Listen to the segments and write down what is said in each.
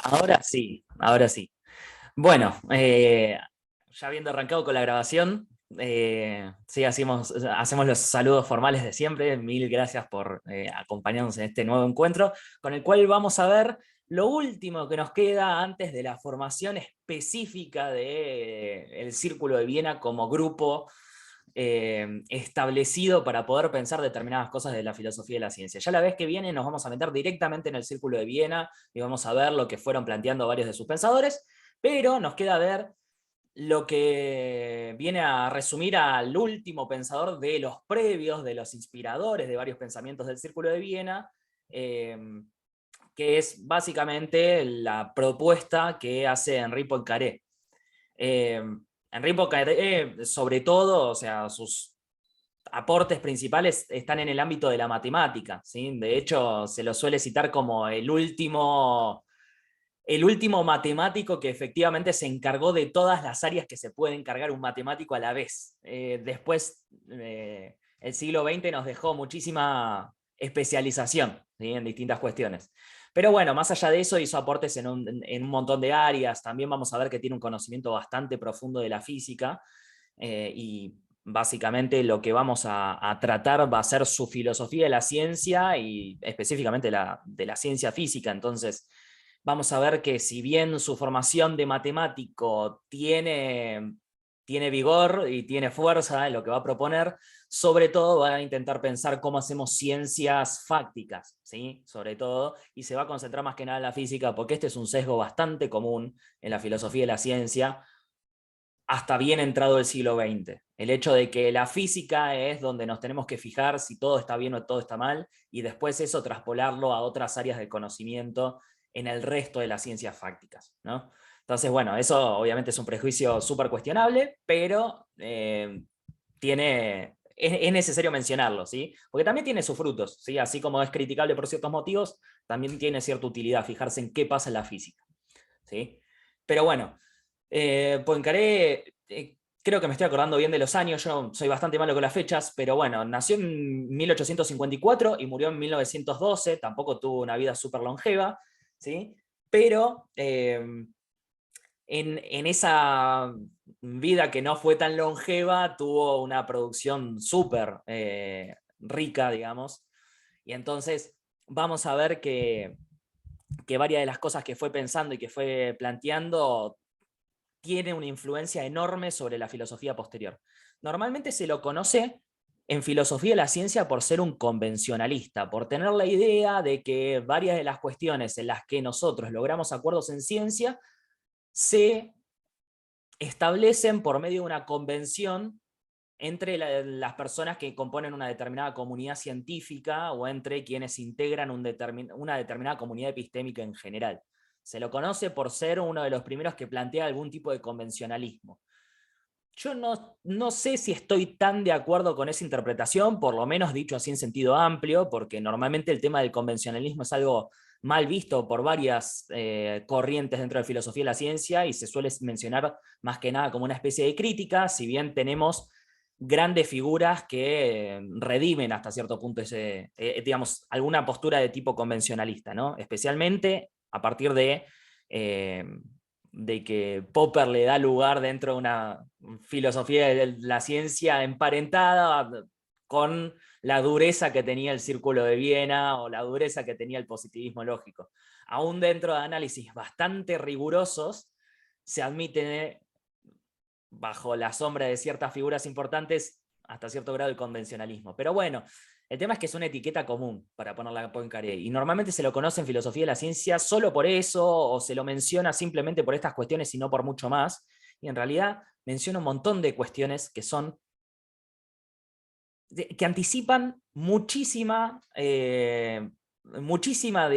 Ahora sí, ahora sí. Bueno, ya habiendo arrancado con la grabación, sí, hacemos los saludos formales de siempre. Mil gracias por acompañarnos en este nuevo encuentro, con el cual vamos a ver lo último que nos queda antes de la formación específica del Círculo de Viena como grupo establecido para poder pensar determinadas cosas de la filosofía y la ciencia. Ya la vez que viene nos vamos a meter directamente en el Círculo de Viena y vamos a ver lo que fueron planteando varios de sus pensadores, pero nos queda ver lo que viene a resumir al último pensador de los previos, de los inspiradores de varios pensamientos del Círculo de Viena, que es básicamente la propuesta que hace Henri Poincaré. Henri Poincaré, sobre todo, o sea, sus aportes principales están en el ámbito de la matemática, ¿sí? De hecho, se lo suele citar como el último matemático que efectivamente se encargó de todas las áreas que se puede encargar un matemático a la vez. Después, el siglo XX nos dejó muchísima especialización, ¿sí? En distintas cuestiones. Pero bueno, más allá de eso, hizo aportes en un montón de áreas. También vamos a ver que tiene un conocimiento bastante profundo de la física. Y básicamente lo que vamos a tratar va a ser su filosofía de la ciencia y específicamente de la ciencia física. Entonces, vamos a ver que si bien su formación de matemático tiene vigor y tiene fuerza en lo que va a proponer, sobre todo va a intentar pensar cómo hacemos ciencias fácticas, ¿sí? Sobre todo, y se va a concentrar más que nada en la física, porque este es un sesgo bastante común en la filosofía de la ciencia, hasta bien entrado el siglo XX. El hecho de que la física es donde nos tenemos que fijar si todo está bien o todo está mal, y después eso traspolarlo a otras áreas del conocimiento en el resto de las ciencias fácticas, ¿no? Entonces, bueno, eso obviamente es un prejuicio súper cuestionable, pero es necesario mencionarlo, ¿sí? Porque también tiene sus frutos, ¿sí? Así como es criticable por ciertos motivos, también tiene cierta utilidad fijarse en qué pasa en la física, ¿sí? Pero bueno, Poincaré, creo que me estoy acordando bien de los años, yo soy bastante malo con las fechas, pero bueno, nació en 1854 y murió en 1912, tampoco tuvo una vida súper longeva, ¿sí? Pero en esa vida que no fue tan longeva, tuvo una producción súper rica, digamos, y entonces vamos a ver que varias de las cosas que fue pensando y que fue planteando tiene una influencia enorme sobre la filosofía posterior. Normalmente se lo conoce en filosofía de la ciencia por ser un convencionalista, por tener la idea de que varias de las cuestiones en las que nosotros logramos acuerdos en ciencia se establecen por medio de una convención entre las personas que componen una determinada comunidad científica o entre quienes integran una determinada comunidad epistémica en general. Se lo conoce por ser uno de los primeros que plantea algún tipo de convencionalismo. Yo no sé si estoy tan de acuerdo con esa interpretación, por lo menos dicho así en sentido amplio, porque normalmente el tema del convencionalismo es algo mal visto por varias corrientes dentro de la filosofía de la ciencia y se suele mencionar más que nada como una especie de crítica, si bien tenemos grandes figuras que redimen hasta cierto punto digamos, alguna postura de tipo convencionalista, ¿no? Especialmente a partir eh, de que Popper le da lugar dentro de una filosofía de la ciencia emparentada con la dureza que tenía el Círculo de Viena o la dureza que tenía el positivismo lógico. Aún dentro de análisis bastante rigurosos, se admite bajo la sombra de ciertas figuras importantes hasta cierto grado el convencionalismo. Pero bueno, el tema es que es una etiqueta común para ponerla a Poincaré y normalmente se lo conoce en filosofía de la ciencia solo por eso o se lo menciona simplemente por estas cuestiones y no por mucho más. Y en realidad menciona un montón de cuestiones que son que anticipan muchísima de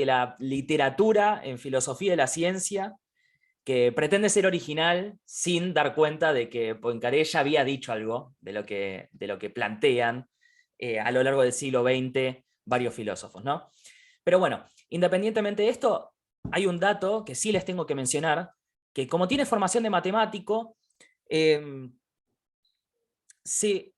la literatura en filosofía de la ciencia que pretende ser original sin dar cuenta de que Poincaré ya había dicho algo de lo que plantean a lo largo del siglo XX varios filósofos, ¿no? Pero bueno, independientemente de esto, hay un dato que sí les tengo que mencionar, que como tiene formación de matemático, se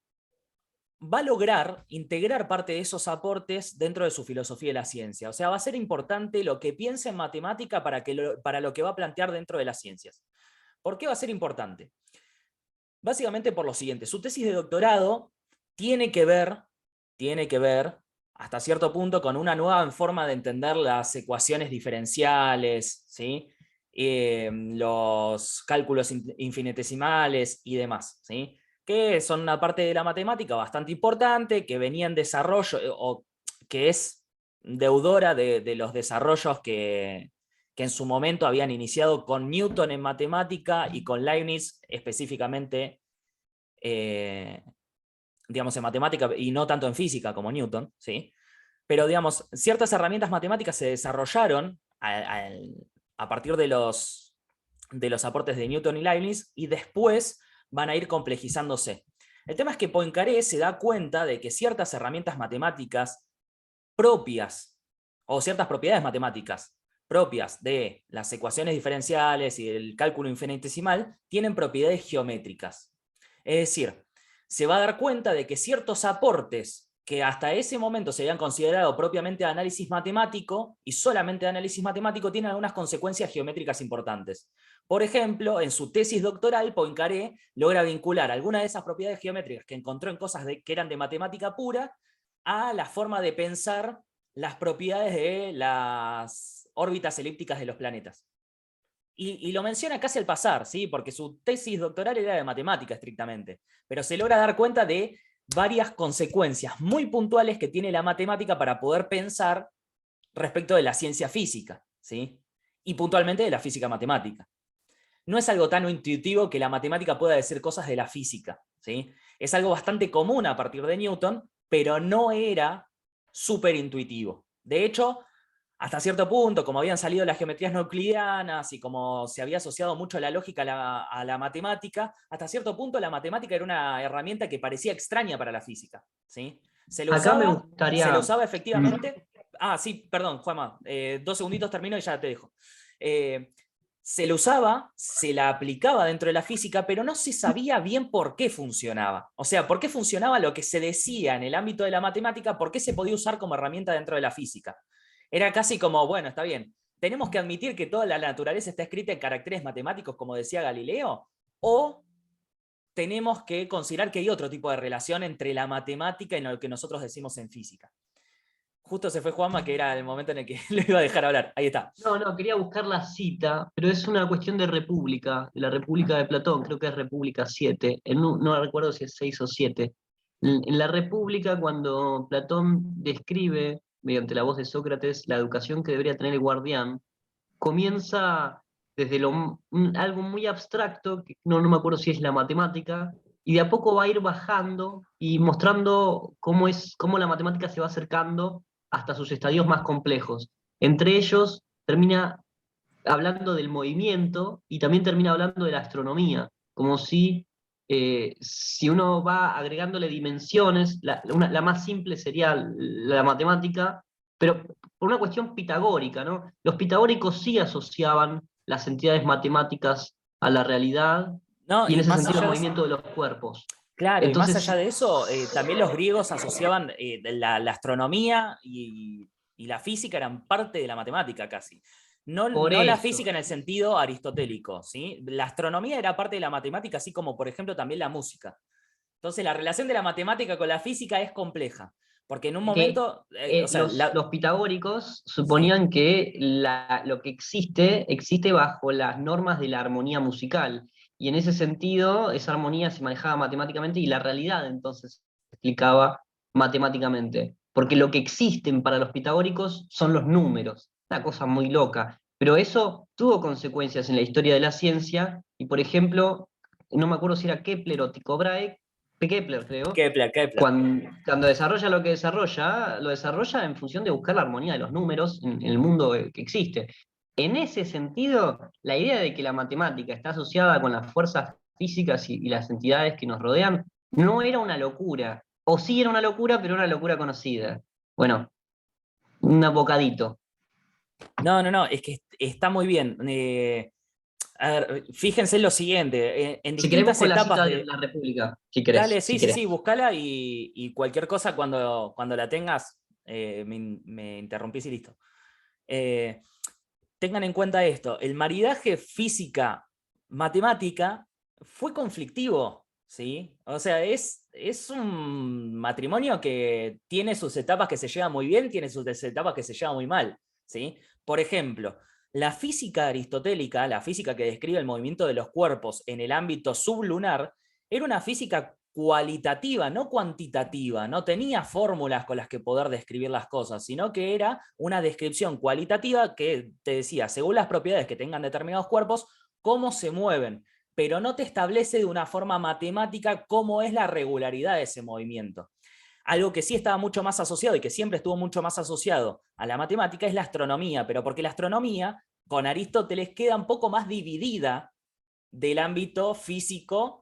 va a lograr integrar parte de esos aportes dentro de su filosofía de la ciencia. O sea, va a ser importante lo que piensa en matemática para lo que va a plantear dentro de las ciencias. ¿Por qué va a ser importante? Básicamente por lo siguiente, su tesis de doctorado tiene que ver hasta cierto punto con una nueva forma de entender las ecuaciones diferenciales, ¿sí? Los cálculos infinitesimales y demás, ¿sí? Que son una parte de la matemática bastante importante, que venía en desarrollo, o que es deudora de los desarrollos que en su momento habían iniciado con Newton en matemática y con Leibniz específicamente, digamos, en matemática y no tanto en física como Newton, ¿sí? Pero, digamos, ciertas herramientas matemáticas se desarrollaron a partir de los aportes de Newton y Leibniz y después van a ir complejizándose. El tema es que Poincaré se da cuenta de que ciertas herramientas matemáticas propias o ciertas propiedades matemáticas propias de las ecuaciones diferenciales y del cálculo infinitesimal tienen propiedades geométricas. Es decir, se va a dar cuenta de que ciertos aportes que hasta ese momento se habían considerado propiamente de análisis matemático y solamente de análisis matemático tienen algunas consecuencias geométricas importantes. Por ejemplo, en su tesis doctoral, Poincaré logra vincular algunas de esas propiedades geométricas que encontró en cosas que eran de matemática pura a la forma de pensar las propiedades de las órbitas elípticas de los planetas. Y lo menciona casi al pasar, ¿sí? Porque su tesis doctoral era de matemática estrictamente, pero se logra dar cuenta de varias consecuencias muy puntuales que tiene la matemática para poder pensar respecto de la ciencia física, ¿sí? Y puntualmente de la física matemática. No es algo tan intuitivo que la matemática pueda decir cosas de la física, ¿sí? Es algo bastante común a partir de Newton, pero no era súper intuitivo. De hecho, hasta cierto punto, como habían salido las geometrías no euclidianas y como se había asociado mucho la lógica a la matemática, hasta cierto punto la matemática era una herramienta que parecía extraña para la física, ¿sí? Acá me Se lo gustaría, usaba mm, efectivamente. Ah, sí, perdón, Juanma, 2 segunditos termino y ya te dejo. Se lo usaba, se la aplicaba dentro de la física, pero no se sabía bien por qué funcionaba. O sea, por qué funcionaba lo que se decía en el ámbito de la matemática, por qué se podía usar como herramienta dentro de la física. Era casi como, bueno, está bien, tenemos que admitir que toda la naturaleza está escrita en caracteres matemáticos, como decía Galileo, o tenemos que considerar que hay otro tipo de relación entre la matemática y lo que nosotros decimos en física. Justo se fue Juanma, que era el momento en el que lo iba a dejar hablar. Ahí está. no, quería buscar la cita, pero es una cuestión de República, de la República de Platón, creo que es República 7, no recuerdo si es 6 o 7. En la República, cuando Platón describe, mediante la voz de Sócrates, la educación que debería tener el guardián, comienza desde algo muy abstracto, que no me acuerdo si es la matemática, y de a poco va a ir bajando y mostrando cómo la matemática se va acercando hasta sus estadios más complejos. Entre ellos, termina hablando del movimiento y también termina hablando de la astronomía, como si uno va agregándole dimensiones, la más simple sería la matemática, pero por una cuestión pitagórica, ¿no? Los pitagóricos sí asociaban las entidades matemáticas a la realidad No, y en y ese más sentido al allá de, movimiento de los cuerpos. claro, y más allá Entonces, de eso, también los griegos asociaban la astronomía y la física eran parte de la matemática casi. No, por no la eso, física en el sentido aristotélico, ¿sí? La astronomía era parte de la matemática, así como por ejemplo también la música. Entonces la relación de la matemática con la física es compleja, porque en un que momento, o sea, los pitagóricos sí, suponían que lo que existe bajo las normas de la armonía musical. Y en ese sentido, esa armonía se manejaba matemáticamente y la realidad entonces se explicaba matemáticamente. Porque lo que existen para los pitagóricos son los números, una cosa muy loca. Pero eso tuvo consecuencias en la historia de la ciencia y, por ejemplo, no me acuerdo si era Kepler o Tycho Brahe, Kepler creo, Kepler. cuando desarrolla lo que desarrolla, lo desarrolla en función de buscar la armonía de los números en el mundo que existe. En ese sentido, la idea de que la matemática está asociada con las fuerzas físicas y las entidades que nos rodean no era una locura. O sí era una locura, pero una locura conocida. Bueno, un bocadito. No, es que está muy bien. A ver, fíjense lo siguiente, en Si queremos distintas con la etapas cita de de... la República, si querés, Dale, si sí, sí, querés. sí, buscala y cualquier cosa cuando la tengas, me interrumpís y listo. Eh, Tengan en cuenta esto, el maridaje física-matemática fue conflictivo, ¿sí? O sea, es un matrimonio que tiene sus etapas que se llevan muy bien, tiene sus etapas que se llevan muy mal, ¿sí? Por ejemplo, la física aristotélica, la física que describe el movimiento de los cuerpos en el ámbito sublunar, era una física cualitativa, no cuantitativa, no tenía fórmulas con las que poder describir las cosas, sino que era una descripción cualitativa que te decía, según las propiedades que tengan determinados cuerpos, cómo se mueven, pero no te establece de una forma matemática cómo es la regularidad de ese movimiento. Algo que sí estaba mucho más asociado y que siempre estuvo mucho más asociado a la matemática es la astronomía, pero porque la astronomía con Aristóteles queda un poco más dividida del ámbito físico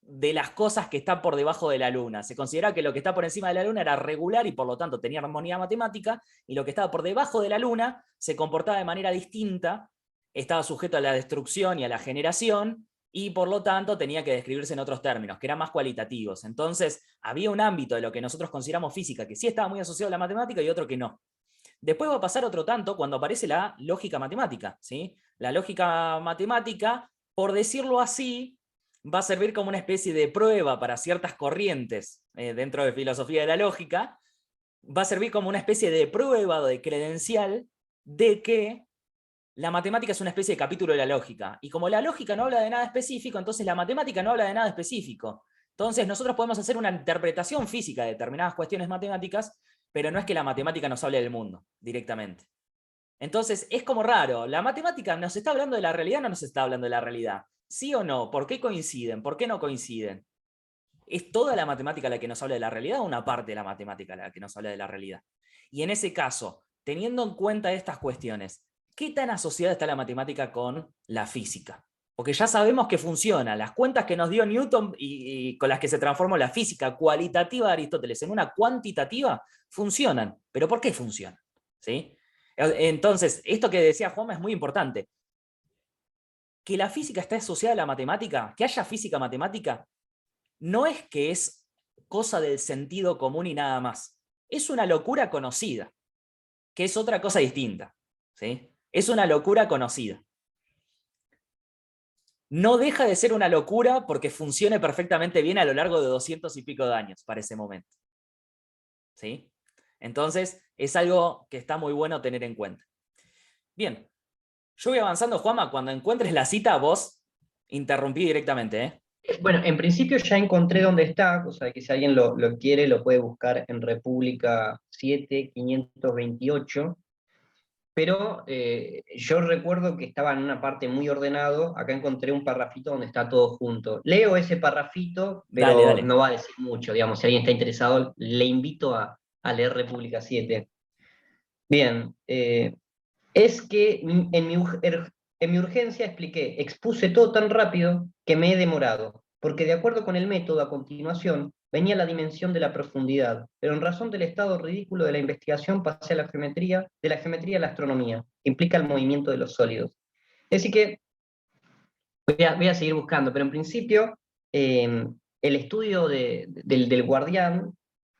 de las cosas que están por debajo de la luna. Se considera que lo que está por encima de la luna era regular y por lo tanto tenía armonía matemática, y lo que estaba por debajo de la luna se comportaba de manera distinta, estaba sujeto a la destrucción y a la generación, y por lo tanto tenía que describirse en otros términos, que eran más cualitativos. Entonces había un ámbito de lo que nosotros consideramos física que sí estaba muy asociado a la matemática y otro que no. Después va a pasar otro tanto cuando aparece la lógica matemática, ¿sí? La lógica matemática, por decirlo así, va a servir como una especie de prueba para ciertas corrientes dentro de filosofía de la lógica, va a servir como una especie de prueba o de credencial de que la matemática es una especie de capítulo de la lógica. Y como la lógica no habla de nada específico, entonces la matemática no habla de nada específico. Entonces nosotros podemos hacer una interpretación física de determinadas cuestiones matemáticas, pero no es que la matemática nos hable del mundo directamente. Entonces es como raro, ¿la matemática nos está hablando de la realidad o no nos está hablando de la realidad? ¿Sí o no? ¿Por qué coinciden? ¿Por qué no coinciden? ¿Es toda la matemática la que nos habla de la realidad o una parte de la matemática la que nos habla de la realidad? Y en ese caso, teniendo en cuenta estas cuestiones, ¿qué tan asociada está la matemática con la física? Porque ya sabemos que funciona. Las cuentas que nos dio Newton y con las que se transformó la física cualitativa de Aristóteles en una cuantitativa, funcionan. ¿Pero por qué funcionan? ¿Sí? Entonces, esto que decía Juanma es muy importante. Que la física esté asociada a la matemática, que haya física matemática, no es que es cosa del sentido común y nada más. Es una locura conocida, que es otra cosa distinta. ¿Sí? Es una locura conocida. No deja de ser una locura porque funcione perfectamente bien a lo largo de 200 y pico de años para ese momento. ¿Sí? Entonces, es algo que está muy bueno tener en cuenta. Bien, yo voy avanzando, Juanma, cuando encuentres la cita, vos interrumpí directamente, ¿eh? Bueno, en principio ya encontré dónde está, o sea que si alguien lo quiere lo puede buscar en República 7528, pero yo recuerdo que estaba en una parte muy ordenado, acá encontré un parrafito donde está todo junto. Leo ese parrafito, Dale, pero dale. no va a decir mucho, digamos, si alguien está interesado, le invito a leer República 7. Bien, es que en mi urgencia expliqué, expuse todo tan rápido que me he demorado, porque de acuerdo con el método a continuación venía la dimensión de la profundidad, pero en razón del estado ridículo de la investigación pasé a la geometría, de la geometría a la astronomía, que implica el movimiento de los sólidos. Es decir que voy a seguir buscando, pero en principio el estudio del guardián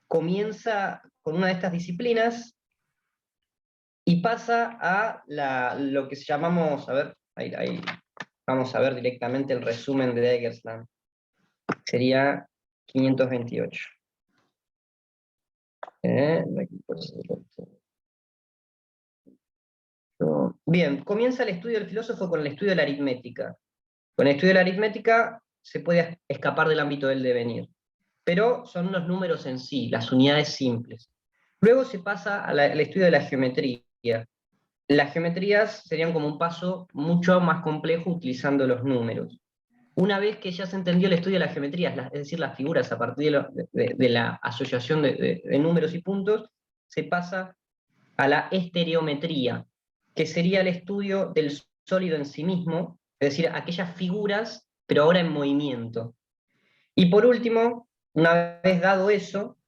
comienza con una de estas disciplinas y pasa a lo que llamamos, a ver, ahí, vamos a ver directamente el resumen de Eggersland. Sería 528. Bien, comienza el estudio del filósofo con el estudio de la aritmética. Con el estudio de la aritmética se puede escapar del ámbito del devenir, pero son unos números en sí, las unidades simples. Luego se pasa al estudio de la geometría. Las geometrías serían como un paso mucho más complejo utilizando los números. Una vez que ya se entendió el estudio de las geometrías, es decir, las figuras a partir de la asociación de números y puntos, se pasa a la estereometría, que sería el estudio del sólido en sí mismo, es decir, aquellas figuras, pero ahora en movimiento. Y por último, una vez dado eso,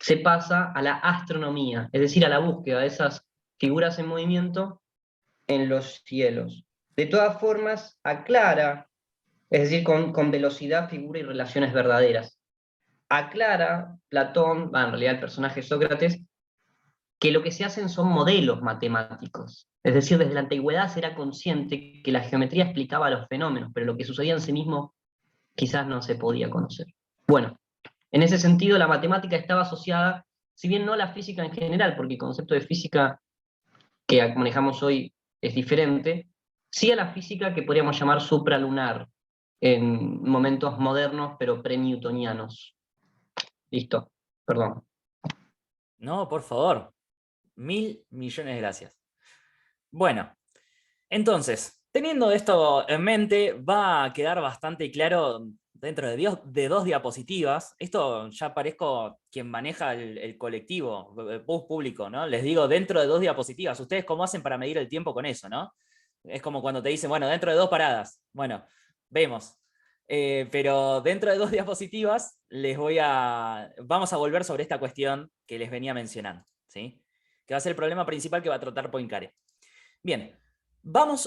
se pasa a la astronomía, es decir, a la búsqueda de esas figuras en movimiento en los cielos. De todas formas, aclara, es decir, con velocidad, figura y relaciones verdaderas. Aclara Platón, en realidad el personaje Sócrates, que lo que se hacen son modelos matemáticos. Es decir, desde la antigüedad se era consciente que la geometría explicaba los fenómenos, pero lo que sucedía en sí mismo quizás no se podía conocer. Bueno, en ese sentido la matemática estaba asociada, si bien no a la física en general, porque el concepto de física que manejamos hoy es diferente, sí a la física que podríamos llamar supralunar en momentos modernos, pero pre-newtonianos. Listo, perdón. No, por favor. 1.000.000.000 de gracias. Bueno, entonces, teniendo esto en mente, va a quedar bastante claro dentro de dos diapositivas. Esto ya parezco quien maneja el colectivo, el bus público, ¿no? Les digo, dentro de dos diapositivas. ¿Ustedes cómo hacen para medir el tiempo con eso, no? Es como cuando te dicen, bueno, dentro de dos paradas. Bueno, vemos. Pero dentro de dos diapositivas vamos a volver sobre esta cuestión que les venía mencionando, ¿sí? Que va a ser el problema principal que va a tratar Poincaré. Bien,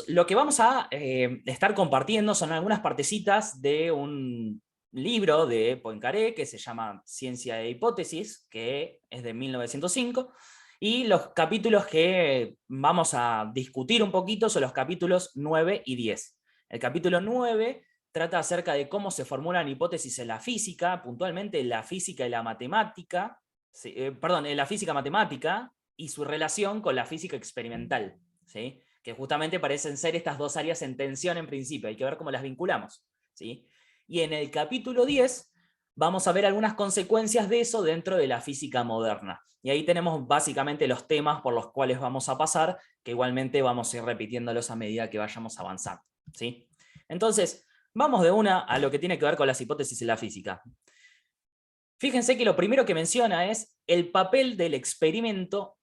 lo que vamos a estar compartiendo son algunas partecitas de un libro de Poincaré que se llama Ciencia e Hipótesis, que es de 1905, y los capítulos que vamos a discutir un poquito son los capítulos 9 y 10. El capítulo 9 trata acerca de cómo se formulan hipótesis en la física, puntualmente en la física y la matemática, en la física matemática y su relación con la física experimental, ¿sí? Que justamente parecen ser estas dos áreas en tensión en principio, hay que ver cómo las vinculamos, ¿sí? Y en el capítulo 10 vamos a ver algunas consecuencias de eso dentro de la física moderna. Y ahí tenemos básicamente los temas por los cuales vamos a pasar, que igualmente vamos a ir repitiéndolos a medida que vayamos avanzando, ¿sí? Entonces, vamos de una a lo que tiene que ver con las hipótesis en la física. Fíjense que lo primero que menciona es el papel del experimento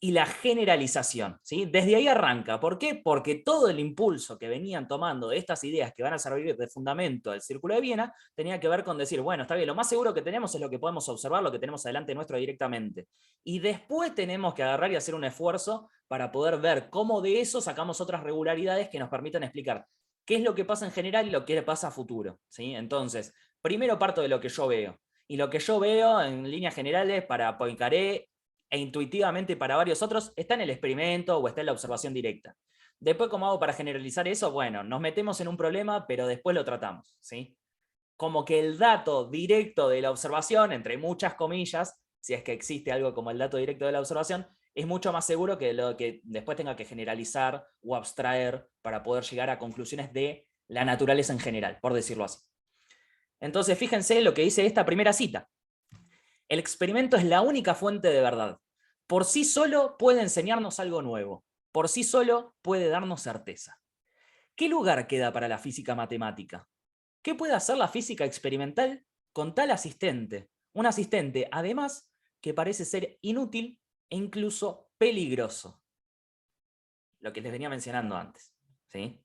y la generalización, ¿sí? Desde ahí arranca. ¿Por qué? Porque todo el impulso que venían tomando de estas ideas que van a servir de fundamento del Círculo de Viena tenía que ver con decir, bueno, está bien, lo más seguro que tenemos es lo que podemos observar, lo que tenemos delante nuestro directamente. Y después tenemos que agarrar y hacer un esfuerzo para poder ver cómo de eso sacamos otras regularidades que nos permitan explicar qué es lo que pasa en general y lo que pasa a futuro, ¿sí? Entonces, primero parto de lo que yo veo. Y lo que yo veo en líneas generales para Poincaré e intuitivamente para varios otros está en el experimento o está en la observación directa. Después, ¿cómo hago para generalizar eso? Bueno, nos metemos en un problema, pero después lo tratamos, ¿sí? Como que el dato directo de la observación, entre muchas comillas, si es que existe algo como el dato directo de la observación, es mucho más seguro que lo que después tenga que generalizar o abstraer para poder llegar a conclusiones de la naturaleza en general, por decirlo así. Entonces, fíjense lo que dice esta primera cita. El experimento es la única fuente de verdad. Por sí solo puede enseñarnos algo nuevo. Por sí solo puede darnos certeza. ¿Qué lugar queda para la física matemática? ¿Qué puede hacer la física experimental con tal asistente? Un asistente, además, que parece ser inútil e incluso peligroso. Lo que les venía mencionando antes, ¿sí?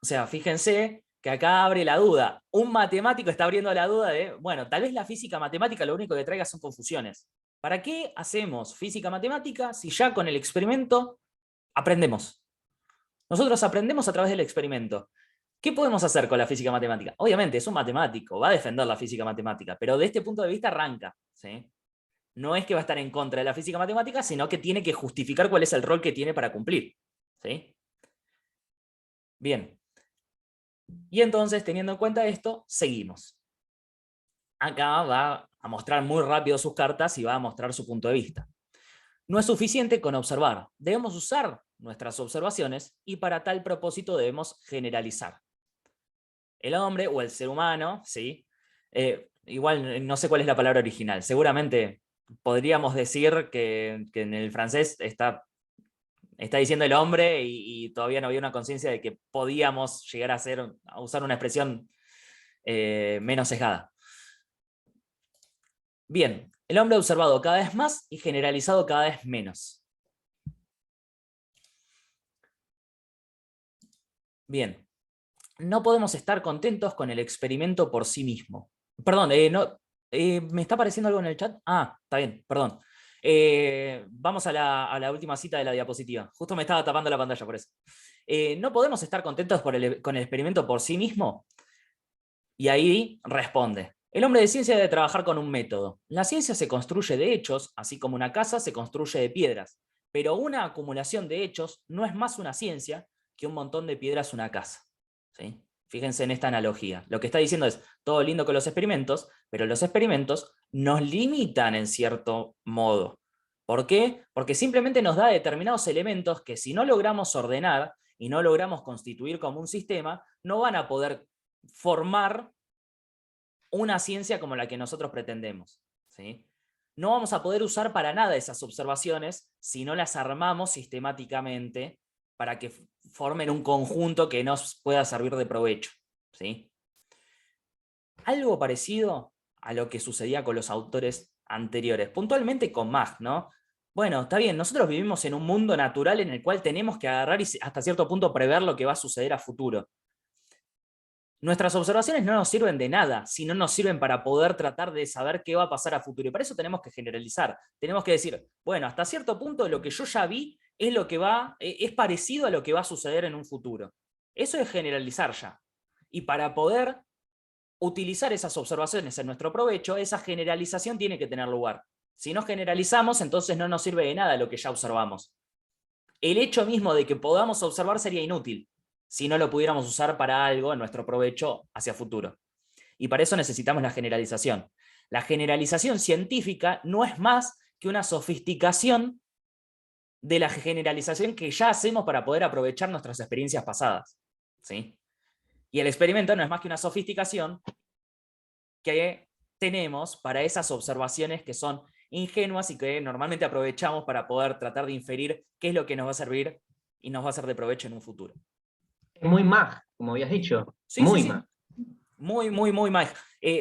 O sea, fíjense que acá abre la duda. Un matemático está abriendo la duda de, bueno, tal vez la física matemática lo único que traiga son confusiones. ¿Para qué hacemos física matemática si ya con el experimento aprendemos? Nosotros aprendemos a través del experimento. ¿Qué podemos hacer con la física matemática? Obviamente, es un matemático, va a defender la física matemática, pero de este punto de vista arranca, ¿sí? No es que va a estar en contra de la física matemática, sino que tiene que justificar cuál es el rol que tiene para cumplir, ¿sí? Bien. Y entonces, teniendo en cuenta esto, seguimos. Acá va a mostrar muy rápido sus cartas y va a mostrar su punto de vista. No es suficiente con observar, debemos usar nuestras observaciones y para tal propósito debemos generalizar. El hombre o el ser humano, ¿sí? Igual no sé cuál es la palabra original, seguramente podríamos decir que en el francés está diciendo el hombre y todavía no había una conciencia de que podíamos llegar a usar una expresión menos sesgada. Bien, el hombre ha observado cada vez más y generalizado cada vez menos. Bien, no podemos estar contentos con el experimento por sí mismo. Perdón, ¿me está apareciendo algo en el chat? Ah, está bien, perdón. Vamos a la última cita de la diapositiva. Justo me estaba tapando la pantalla por eso. ¿No podemos estar contentos con el experimento por sí mismo? Y ahí responde: el hombre de ciencia debe trabajar con un método. La ciencia se construye de hechos, así como una casa se construye de piedras. Pero una acumulación de hechos no es más una ciencia que un montón de piedras una casa. ¿Sí? Fíjense en esta analogía. Lo que está diciendo es: todo lindo con los experimentos, pero los experimentos nos limitan en cierto modo. ¿Por qué? Porque simplemente nos da determinados elementos que, si no logramos ordenar y no logramos constituir como un sistema, no van a poder formar una ciencia como la que nosotros pretendemos. ¿Sí? No vamos a poder usar para nada esas observaciones si no las armamos sistemáticamente para que formen un conjunto que nos pueda servir de provecho. ¿Sí? Algo parecido a lo que sucedía con los autores anteriores, puntualmente con Mach, ¿no? Bueno, está bien, nosotros vivimos en un mundo natural en el cual tenemos que agarrar y hasta cierto punto prever lo que va a suceder a futuro. Nuestras observaciones no nos sirven de nada si no nos sirven para poder tratar de saber qué va a pasar a futuro. Y para eso tenemos que generalizar. Tenemos que decir, bueno, hasta cierto punto lo que yo ya vi es lo que es parecido a lo que va a suceder en un futuro. Eso es generalizar ya. Y para poder utilizar esas observaciones en nuestro provecho, esa generalización tiene que tener lugar. Si no generalizamos, entonces no nos sirve de nada lo que ya observamos. El hecho mismo de que podamos observar sería inútil si no lo pudiéramos usar para algo en nuestro provecho hacia futuro. Y para eso necesitamos la generalización. La generalización científica no es más que una sofisticación de la generalización que ya hacemos para poder aprovechar nuestras experiencias pasadas. ¿Sí? Y el experimento no es más que una sofisticación que tenemos para esas observaciones que son ingenuas y que normalmente aprovechamos para poder tratar de inferir qué es lo que nos va a servir y nos va a ser de provecho en un futuro. Es muy Mach, como habías dicho. Sí, sí, Muy sí. Mach. Muy, muy, muy más.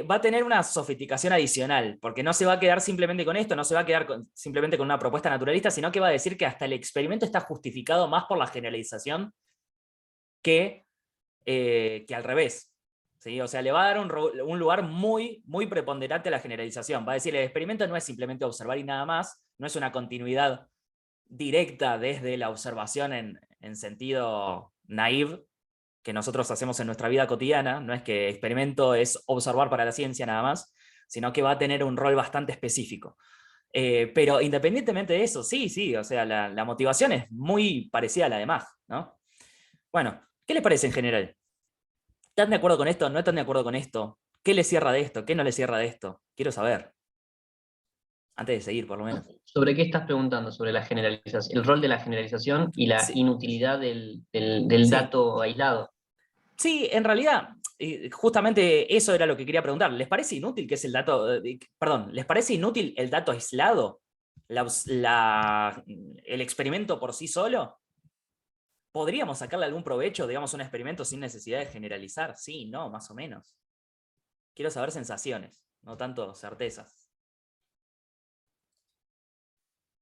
Va a tener una sofisticación adicional, porque no se va a quedar simplemente con esto, no se va a quedar simplemente con una propuesta naturalista, sino que va a decir que hasta el experimento está justificado más por la generalización que al revés. ¿Sí? O sea, le va a dar un lugar muy, muy preponderante a la generalización. Va a decir, el experimento no es simplemente observar y nada más, no es una continuidad directa desde la observación en sentido naive, que nosotros hacemos en nuestra vida cotidiana. No es que experimento es observar para la ciencia nada más, sino que va a tener un rol bastante específico. Pero independientemente de eso, sí, sí, o sea, la motivación es muy parecida a la de Mach, ¿no? Bueno, ¿qué les parece en general? ¿Están de acuerdo con esto? ¿No están de acuerdo con esto? ¿Qué les cierra de esto? ¿Qué no les cierra de esto? Quiero saber. Antes de seguir, por lo menos. ¿Sobre qué estás preguntando? Sobre la generalización, el rol de la generalización y la Sí, inutilidad del sí. dato aislado. Sí, en realidad, justamente eso era lo que quería preguntar. ¿Les parece inútil que es el dato, perdón, ¿les parece inútil el dato aislado? El experimento por sí solo. ¿Podríamos sacarle algún provecho, digamos, a un experimento sin necesidad de generalizar? Sí, no, más o menos. Quiero saber sensaciones, no tanto certezas.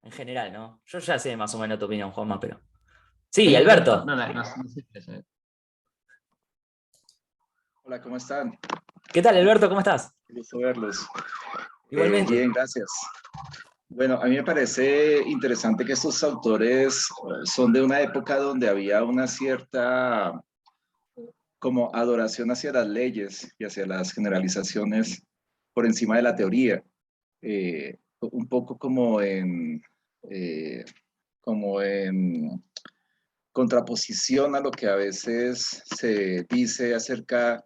En general, ¿no? Yo ya sé más o menos tu opinión, Juanma, pero... Sí, Ahí Alberto, Alberto. no sé si es- Hola, ¿cómo están? ¿Qué tal, Alberto? ¿Cómo estás? Qué gusto verlos. Igualmente. Bien, gracias. Bueno, a mí me parece interesante que estos autores son de una época donde había una cierta como adoración hacia las leyes y hacia las generalizaciones por encima de la teoría. Un poco eh, como en contraposición a lo que a veces se dice acerca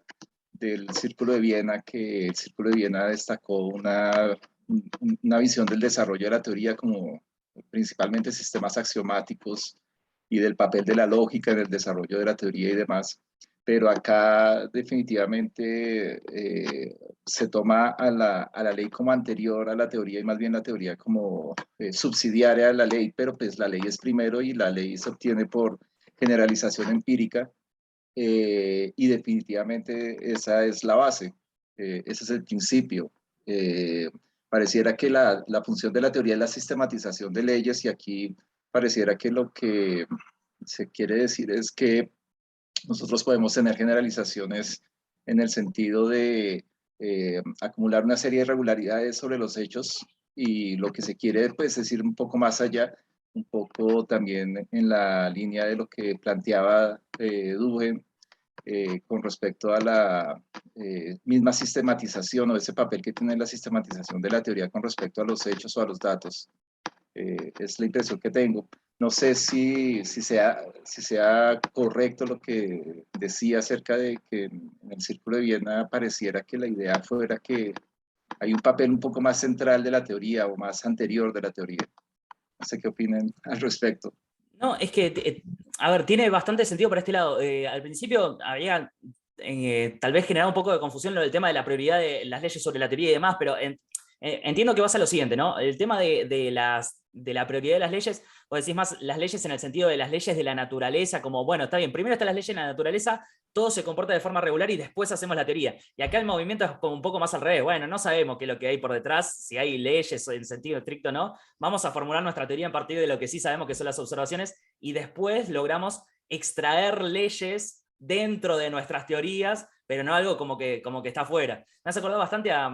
del Círculo de Viena, que el Círculo de Viena destacó una visión del desarrollo de la teoría como principalmente sistemas axiomáticos y del papel de la lógica en el desarrollo de la teoría y demás. Pero acá definitivamente se toma a la ley como anterior a la teoría y más bien la teoría como subsidiaria a la ley, pero pues la ley es primero y la ley se obtiene por generalización empírica y definitivamente esa es la base, ese es el principio. Eh, Pareciera que la función de la teoría es la sistematización de leyes y aquí pareciera que lo que se quiere decir es que nosotros podemos tener generalizaciones en el sentido de acumular una serie de irregularidades sobre los hechos y lo que se quiere pues es ir un poco más allá, un poco también en la línea de lo que planteaba Duhem, con respecto a la misma sistematización o ese papel que tiene la sistematización de la teoría con respecto a los hechos o a los datos. Es la impresión que tengo. No sé si sea correcto lo que decía acerca de que en el Círculo de Viena pareciera que la idea fuera que hay un papel un poco más central de la teoría o más anterior de la teoría. No sé qué opinan al respecto. No, es que, a ver, tiene bastante sentido por este lado. Al principio había tal vez generado un poco de confusión lo del tema de la prioridad de las leyes sobre la teoría y demás, pero entiendo que vas a lo siguiente, ¿no? El tema de la prioridad de las leyes, o decís más las leyes en el sentido de las leyes de la naturaleza, como, bueno, está bien, primero están las leyes de la naturaleza, todo se comporta de forma regular y después hacemos la teoría. Y acá el movimiento es como un poco más al revés. Bueno, no sabemos qué es lo que hay por detrás, si hay leyes en sentido estricto o no. Vamos a formular nuestra teoría a partir de lo que sí sabemos que son las observaciones y después logramos extraer leyes dentro de nuestras teorías, pero no algo como que está afuera. Me has acordado bastante a...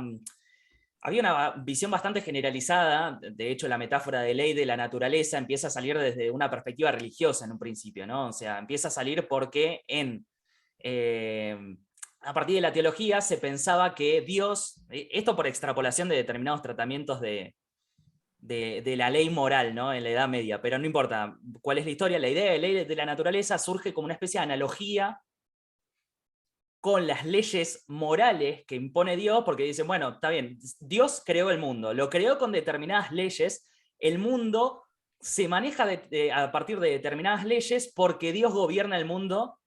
Había una visión bastante generalizada, de hecho la metáfora de ley de la naturaleza empieza a salir desde una perspectiva religiosa en un principio, ¿no? O sea, empieza a salir porque a partir de la teología se pensaba que Dios, esto por extrapolación de determinados tratamientos de la ley moral, ¿no? En la Edad Media, pero no importa cuál es la historia, la idea de ley de la naturaleza surge como una especie de analogía con las leyes morales que impone Dios, porque dicen, bueno, está bien, Dios creó el mundo, lo creó con determinadas leyes, el mundo se maneja a partir de determinadas leyes porque Dios gobierna el mundo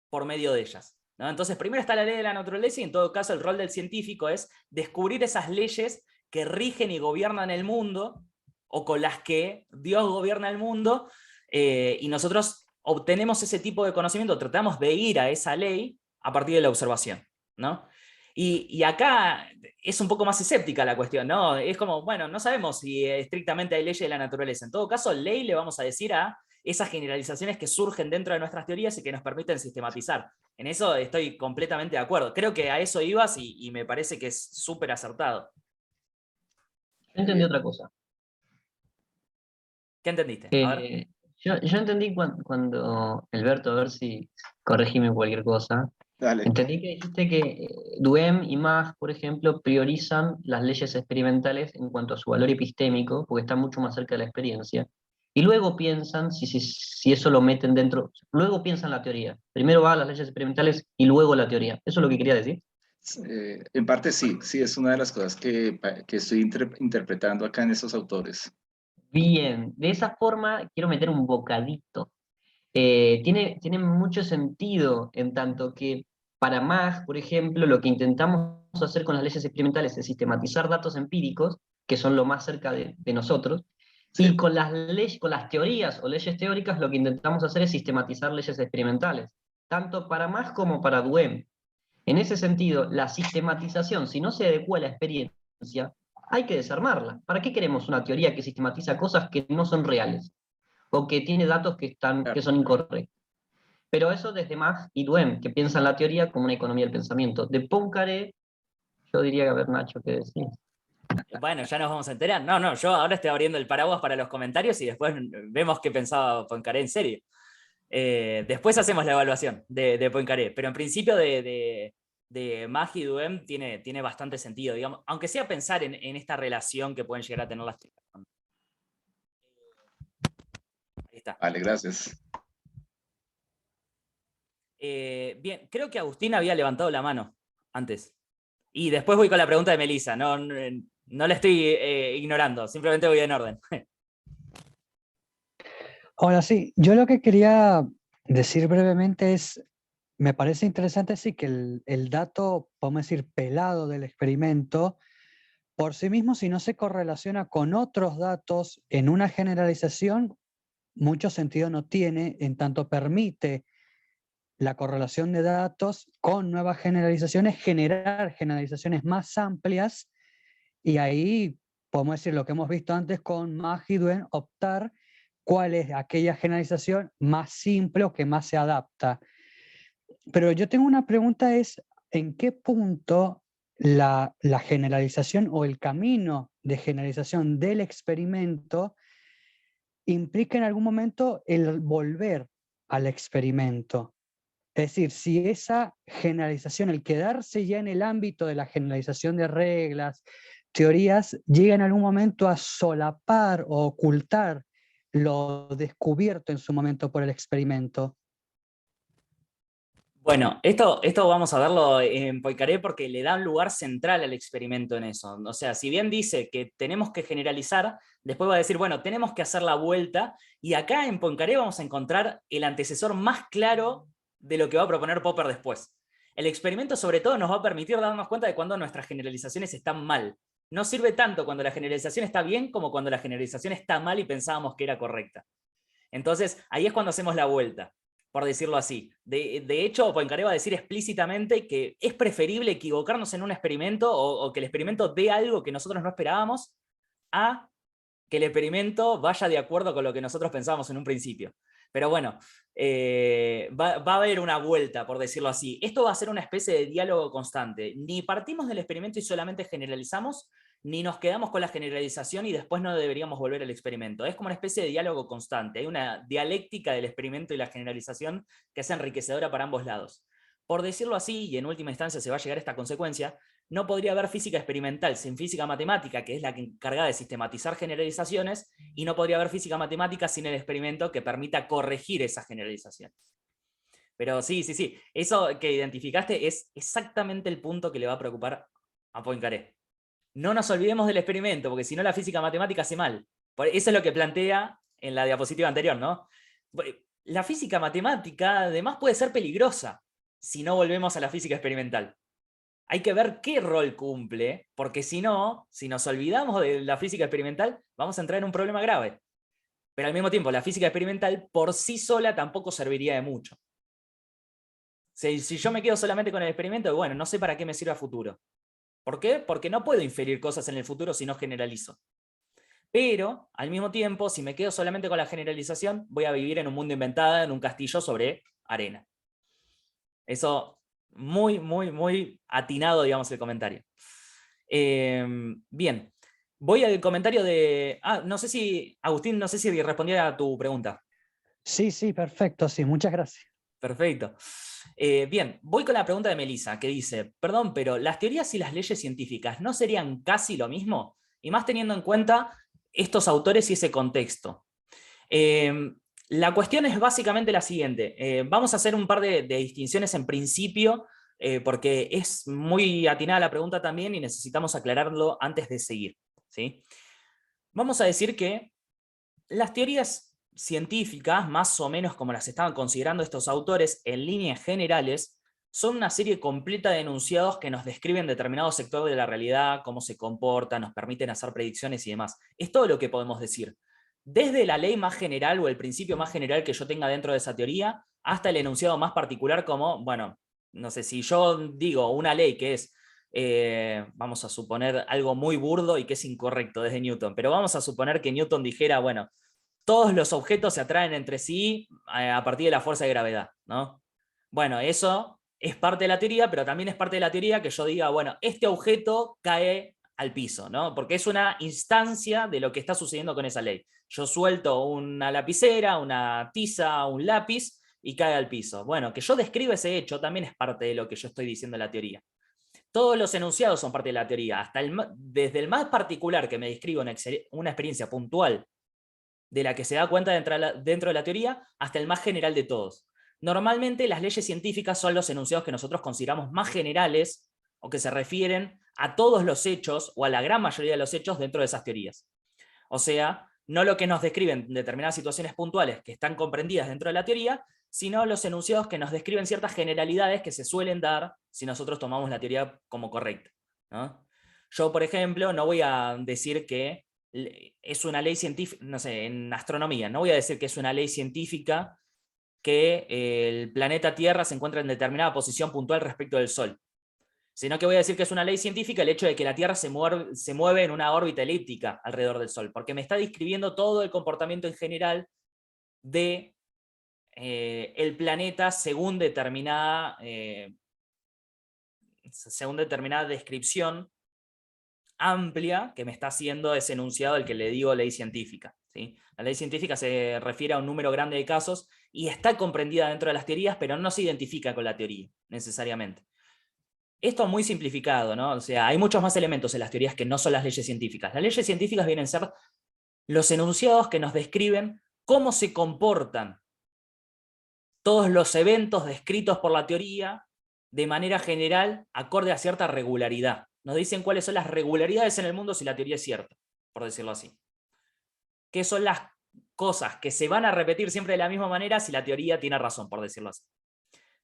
por medio de ellas, ¿no? Entonces, primero está la ley de la naturaleza y en todo caso el rol del científico es descubrir esas leyes que rigen y gobiernan el mundo, o con las que Dios gobierna el mundo, y nosotros obtenemos ese tipo de conocimiento, tratamos de ir a esa ley a partir de la observación, ¿no? Y acá es un poco más escéptica la cuestión, ¿no? Es como, bueno, no sabemos si estrictamente hay leyes de la naturaleza. En todo caso, ley le vamos a decir a esas generalizaciones que surgen dentro de nuestras teorías y que nos permiten sistematizar. En eso estoy completamente de acuerdo. Creo que a eso ibas y me parece que es súper acertado. Yo entendí otra cosa. ¿Qué entendiste? A ver. Yo entendí cuando, Alberto, a ver si corregime cualquier cosa. Dale. Entendí que dijiste que Duhem y Mach, por ejemplo, priorizan las leyes experimentales en cuanto a su valor epistémico, porque están mucho más cerca de la experiencia. Y luego piensan, si eso lo meten dentro, luego piensan la teoría. Primero va a las leyes experimentales y luego la teoría. ¿Eso es lo que quería decir? En parte sí, es una de las cosas que estoy interpretando acá en esos autores. Bien, de esa forma quiero meter un bocadito. Tiene mucho sentido en tanto que para Mach, por ejemplo, lo que intentamos hacer con las leyes experimentales es sistematizar datos empíricos, que son lo más cerca de nosotros, Sí. y con las leyes, con las teorías o leyes teóricas lo que intentamos hacer es sistematizar leyes experimentales, tanto para Mach como para Duhem. En ese sentido, la sistematización, si no se adecua a la experiencia, hay que desarmarla. ¿Para qué queremos una teoría que sistematiza cosas que no son reales? O que tiene datos que son incorrectos. Pero eso desde Mach y Duhem, que piensan la teoría como una economía del pensamiento. De Poincaré, yo diría que, a ver, Nacho, ¿qué decís? Bueno, ya nos vamos a enterar. No, yo ahora estoy abriendo el paraguas para los comentarios y después vemos qué pensaba Poincaré en serio. Después hacemos la evaluación de Poincaré, pero en principio de Mach y Duhem tiene bastante sentido, digamos, aunque sea pensar en esta relación que pueden llegar a tener las teorías. Ahí está. Vale, gracias. Bien, creo que Agustín había levantado la mano antes. Y después voy con la pregunta de Melissa. No la estoy ignorando, simplemente voy en orden. Ahora sí, yo lo que quería decir brevemente es, me parece interesante sí que el dato, podemos decir, pelado del experimento, por sí mismo, si no se correlaciona con otros datos en una generalización, mucho sentido no tiene, en tanto permite la correlación de datos con nuevas generalizaciones, generar generalizaciones más amplias, y ahí podemos decir lo que hemos visto antes con Mach y Duhem, optar cuál es aquella generalización más simple o que más se adapta. Pero yo tengo una pregunta, es ¿en qué punto la generalización o el camino de generalización del experimento implica en algún momento el volver al experimento. Es decir, si esa generalización, el quedarse ya en el ámbito de la generalización de reglas, teorías, llega en algún momento a solapar o ocultar lo descubierto en su momento por el experimento. Bueno, esto vamos a verlo en Poincaré porque le da un lugar central al experimento en eso. O sea, si bien dice que tenemos que generalizar, después va a decir, bueno, tenemos que hacer la vuelta, y acá en Poincaré vamos a encontrar el antecesor más claro de lo que va a proponer Popper después. El experimento sobre todo nos va a permitir darnos cuenta de cuando nuestras generalizaciones están mal. No sirve tanto cuando la generalización está bien como cuando la generalización está mal y pensábamos que era correcta. Entonces, ahí es cuando hacemos la vuelta, por decirlo así. De hecho, Poincaré va a decir explícitamente que es preferible equivocarnos en un experimento o que el experimento dé algo que nosotros no esperábamos a que el experimento vaya de acuerdo con lo que nosotros pensábamos en un principio. Pero bueno, va a haber una vuelta, por decirlo así. Esto va a ser una especie de diálogo constante. Ni partimos del experimento y solamente generalizamos, ni nos quedamos con la generalización y después no deberíamos volver al experimento. Es como una especie de diálogo constante. Hay una dialéctica del experimento y la generalización que es enriquecedora para ambos lados. Por decirlo así, y en última instancia se va a llegar a esta consecuencia, no podría haber física experimental sin física matemática, que es la encargada de sistematizar generalizaciones, y no podría haber física matemática sin el experimento que permita corregir esas generalizaciones. Pero sí, eso que identificaste es exactamente el punto que le va a preocupar a Poincaré. No nos olvidemos del experimento, porque si no la física matemática hace mal. Eso es lo que plantea en la diapositiva anterior, ¿no? La física matemática además puede ser peligrosa si no volvemos a la física experimental. Hay que ver qué rol cumple, porque si no, si nos olvidamos de la física experimental, vamos a entrar en un problema grave. Pero al mismo tiempo, la física experimental por sí sola tampoco serviría de mucho. Si yo me quedo solamente con el experimento, bueno, no sé para qué me sirve a futuro. ¿Por qué? Porque no puedo inferir cosas en el futuro si no generalizo. Pero, al mismo tiempo, si me quedo solamente con la generalización, voy a vivir en un mundo inventado, en un castillo sobre arena. Eso, muy atinado, digamos, el comentario. Bien, voy al comentario de... no sé si, Agustín, no sé si respondí a tu pregunta. Sí, perfecto, sí, muchas gracias. Perfecto. Bien, voy con la pregunta de Melissa, que dice, perdón, pero ¿las teorías y las leyes científicas no serían casi lo mismo? Y más teniendo en cuenta estos autores y ese contexto. La cuestión es básicamente la siguiente. Vamos a hacer un par de distinciones en principio, porque es muy atinada la pregunta también y necesitamos aclararlo antes de seguir, ¿sí? Vamos a decir que las teorías científicas, más o menos como las estaban considerando estos autores en líneas generales, son una serie completa de enunciados que nos describen determinado sector de la realidad, cómo se comporta, nos permiten hacer predicciones y demás. Es todo lo que podemos decir. Desde la ley más general o el principio más general que yo tenga dentro de esa teoría, hasta el enunciado más particular como, bueno, no sé, si yo digo una ley que es, vamos a suponer algo muy burdo y que es incorrecto desde Newton, pero vamos a suponer que Newton dijera, bueno, todos los objetos se atraen entre sí a partir de la fuerza de gravedad, ¿no? Bueno, eso es parte de la teoría, pero también es parte de la teoría que yo diga, bueno, este objeto cae al piso, ¿no? Porque es una instancia de lo que está sucediendo con esa ley. Yo suelto una lapicera, una tiza, un lápiz y cae al piso. Bueno, que yo describa ese hecho también es parte de lo que yo estoy diciendo en la teoría. Todos los enunciados son parte de la teoría, desde el más particular que me describe una experiencia puntual de la que se da cuenta dentro de la teoría, hasta el más general de todos. Normalmente las leyes científicas son los enunciados que nosotros consideramos más generales o que se refieren a todos los hechos o a la gran mayoría de los hechos dentro de esas teorías. O sea, no lo que nos describen determinadas situaciones puntuales que están comprendidas dentro de la teoría, sino los enunciados que nos describen ciertas generalidades que se suelen dar si nosotros tomamos la teoría como correcta, ¿no? Yo, por ejemplo, no voy a decir que es una ley científica, no sé, en astronomía, no voy a decir que es una ley científica que el planeta Tierra se encuentra en determinada posición puntual respecto del Sol, sino que voy a decir que es una ley científica el hecho de que la Tierra se mueve en una órbita elíptica alrededor del Sol, porque me está describiendo todo el comportamiento en general de el planeta según determinada según determinada descripción amplia que me está haciendo ese enunciado al que le digo ley científica, ¿sí? La ley científica se refiere a un número grande de casos y está comprendida dentro de las teorías, pero no se identifica con la teoría, necesariamente. Esto muy simplificado, ¿no? O sea, hay muchos más elementos en las teorías que no son las leyes científicas. Las leyes científicas vienen a ser los enunciados que nos describen cómo se comportan todos los eventos descritos por la teoría de manera general, acorde a cierta regularidad. Nos dicen cuáles son las regularidades en el mundo si la teoría es cierta, por decirlo así. ¿Qué son las cosas que se van a repetir siempre de la misma manera si la teoría tiene razón, por decirlo así?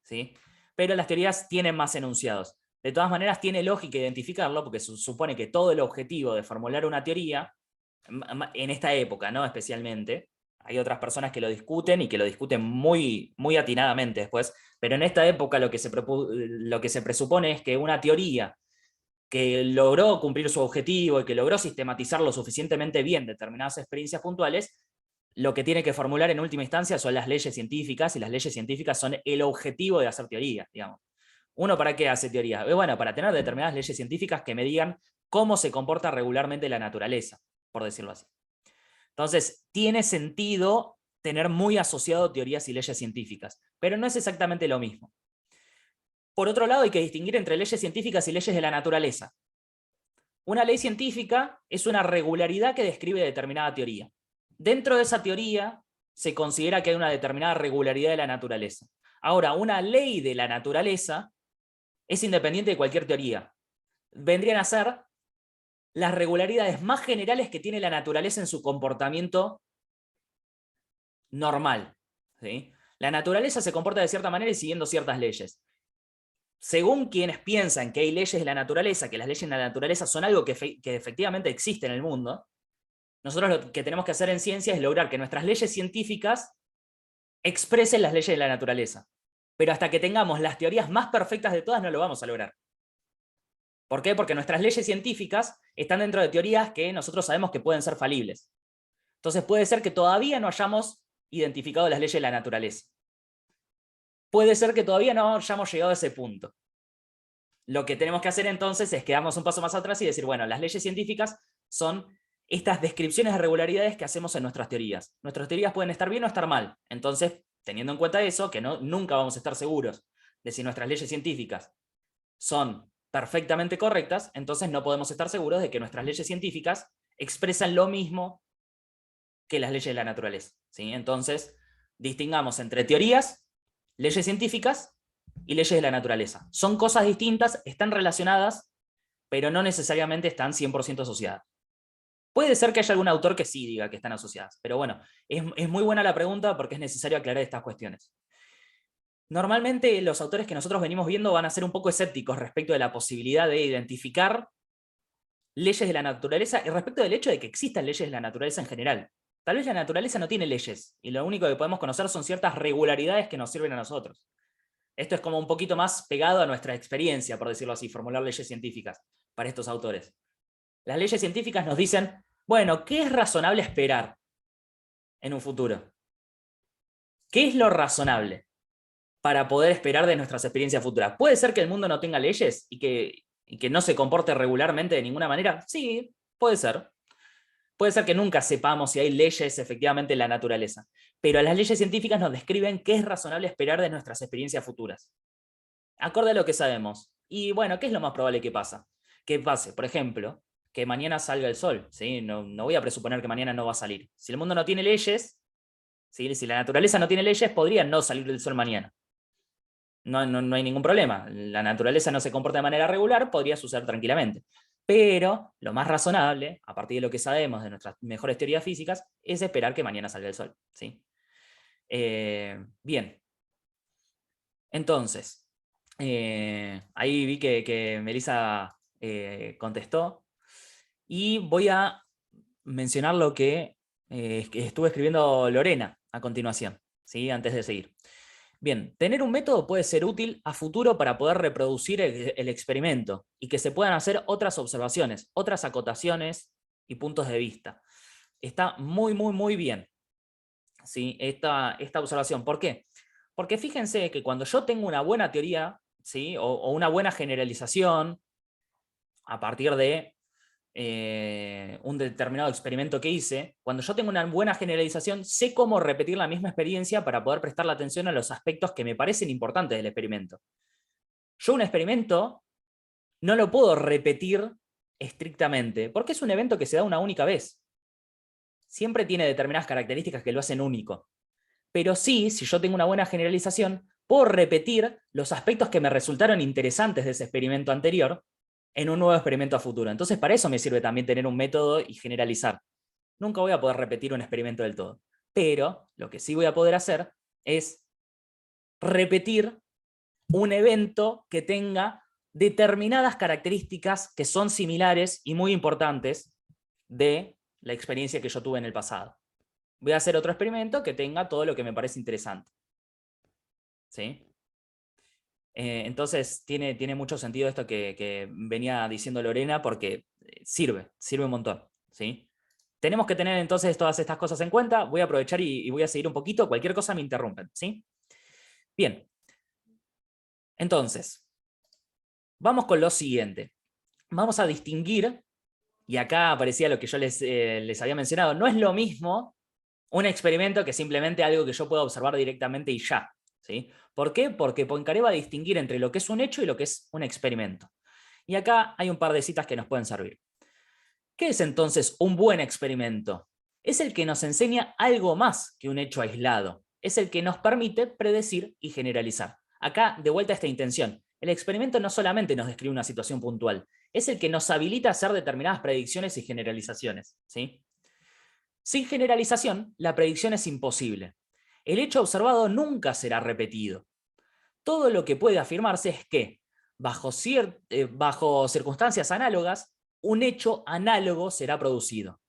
¿Sí? Pero las teorías tienen más enunciados. De todas maneras, tiene lógica identificarlo, porque se supone que todo el objetivo de formular una teoría, en esta época, ¿no? Especialmente, hay otras personas que lo discuten y que lo discuten muy, muy atinadamente después, pero en esta época lo que se presupone es que una teoría que logró cumplir su objetivo y que logró sistematizar lo suficientemente bien determinadas experiencias puntuales, lo que tiene que formular en última instancia son las leyes científicas, y las leyes científicas son el objetivo de hacer teoría, digamos. ¿Uno para qué hace teoría? Bueno, para tener determinadas leyes científicas que me digan cómo se comporta regularmente la naturaleza, por decirlo así. Entonces, tiene sentido tener muy asociado teorías y leyes científicas, pero no es exactamente lo mismo. Por otro lado, hay que distinguir entre leyes científicas y leyes de la naturaleza. Una ley científica es una regularidad que describe determinada teoría. Dentro de esa teoría se considera que hay una determinada regularidad de la naturaleza. Ahora, una ley de la naturaleza es independiente de cualquier teoría. Vendrían a ser las regularidades más generales que tiene la naturaleza en su comportamiento normal, ¿sí? La naturaleza se comporta de cierta manera y siguiendo ciertas leyes. Según quienes piensan que hay leyes de la naturaleza, que las leyes de la naturaleza son algo que efectivamente existe en el mundo, nosotros lo que tenemos que hacer en ciencia es lograr que nuestras leyes científicas expresen las leyes de la naturaleza. Pero hasta que tengamos las teorías más perfectas de todas no lo vamos a lograr. ¿Por qué? Porque nuestras leyes científicas están dentro de teorías que nosotros sabemos que pueden ser falibles. Entonces puede ser que todavía no hayamos identificado las leyes de la naturaleza. Puede ser que todavía no hayamos llegado a ese punto. Lo que tenemos que hacer entonces es quedarnos un paso más atrás y decir, bueno, las leyes científicas son estas descripciones de regularidades que hacemos en nuestras teorías. Nuestras teorías pueden estar bien o estar mal. Entonces, teniendo en cuenta eso, que nunca vamos a estar seguros de si nuestras leyes científicas son perfectamente correctas, entonces no podemos estar seguros de que nuestras leyes científicas expresan lo mismo que las leyes de la naturaleza, ¿sí? Entonces, distingamos entre teorías, leyes científicas y leyes de la naturaleza. Son cosas distintas, están relacionadas, pero no necesariamente están 100% asociadas. Puede ser que haya algún autor que sí diga que están asociadas, pero bueno, es muy buena la pregunta porque es necesario aclarar estas cuestiones. Normalmente los autores que nosotros venimos viendo van a ser un poco escépticos respecto de la posibilidad de identificar leyes de la naturaleza y respecto del hecho de que existan leyes de la naturaleza en general. Tal vez la naturaleza no tiene leyes y lo único que podemos conocer son ciertas regularidades que nos sirven a nosotros. Esto es como un poquito más pegado a nuestra experiencia, por decirlo así, formular leyes científicas para estos autores. Las leyes científicas nos dicen, bueno, ¿qué es razonable esperar en un futuro? ¿Qué es lo razonable para poder esperar de nuestras experiencias futuras? ¿Puede ser que el mundo no tenga leyes y que no se comporte regularmente de ninguna manera? Sí, puede ser. Puede ser que nunca sepamos si hay leyes efectivamente en la naturaleza, pero las leyes científicas nos describen qué es razonable esperar de nuestras experiencias futuras, acorde a lo que sabemos. Y bueno, ¿qué es lo más probable que pase? Por ejemplo, que mañana salga el sol, ¿sí? No voy a presuponer que mañana no va a salir. Si el mundo no tiene leyes, ¿sí? Si la naturaleza no tiene leyes, podría no salir el sol mañana. No hay ningún problema. La naturaleza no se comporta de manera regular, podría suceder tranquilamente. Pero lo más razonable, a partir de lo que sabemos de nuestras mejores teorías físicas, es esperar que mañana salga el sol, ¿sí? Bien. Entonces, ahí vi que Melissa contestó. Y voy a mencionar lo que estuvo escribiendo Lorena a continuación, ¿sí? Antes de seguir. Bien, tener un método puede ser útil a futuro para poder reproducir el experimento y que se puedan hacer otras observaciones, otras acotaciones y puntos de vista. Está muy, muy, muy bien, ¿sí? Esta observación. ¿Por qué? Porque fíjense que cuando yo tengo una buena teoría, ¿sí? O una buena generalización a partir de un determinado experimento que hice, cuando yo tengo una buena generalización, sé cómo repetir la misma experiencia para poder prestar la atención a los aspectos que me parecen importantes del experimento. Yo un experimento no lo puedo repetir estrictamente, porque es un evento que se da una única vez. Siempre tiene determinadas características que lo hacen único. Pero sí, si yo tengo una buena generalización, puedo repetir los aspectos que me resultaron interesantes de ese experimento anterior en un nuevo experimento a futuro. Entonces, para eso me sirve también tener un método y generalizar. Nunca voy a poder repetir un experimento del todo. Pero lo que sí voy a poder hacer es repetir un evento que tenga determinadas características que son similares y muy importantes de la experiencia que yo tuve en el pasado. Voy a hacer otro experimento que tenga todo lo que me parece interesante. ¿Sí? Entonces tiene mucho sentido esto que venía diciendo Lorena, porque sirve un montón. ¿Sí? Tenemos que tener entonces todas estas cosas en cuenta. Voy a aprovechar y voy a seguir un poquito. Cualquier cosa me interrumpen. ¿Sí? Bien. Entonces, vamos con lo siguiente. Vamos a distinguir, y acá aparecía lo que yo les había mencionado, no es lo mismo un experimento que simplemente algo que yo pueda observar directamente y ya. ¿Sí? ¿Por qué? Porque Poincaré va a distinguir entre lo que es un hecho y lo que es un experimento. Y acá hay un par de citas que nos pueden servir. ¿Qué es entonces un buen experimento? Es el que nos enseña algo más que un hecho aislado. Es el que nos permite predecir y generalizar. Acá, de vuelta a esta intención. El experimento no solamente nos describe una situación puntual, es el que nos habilita a hacer determinadas predicciones y generalizaciones. ¿Sí? Sin generalización, la predicción es imposible. El hecho observado nunca será repetido. Todo lo que puede afirmarse es que, bajo circunstancias análogas, un hecho análogo será producido.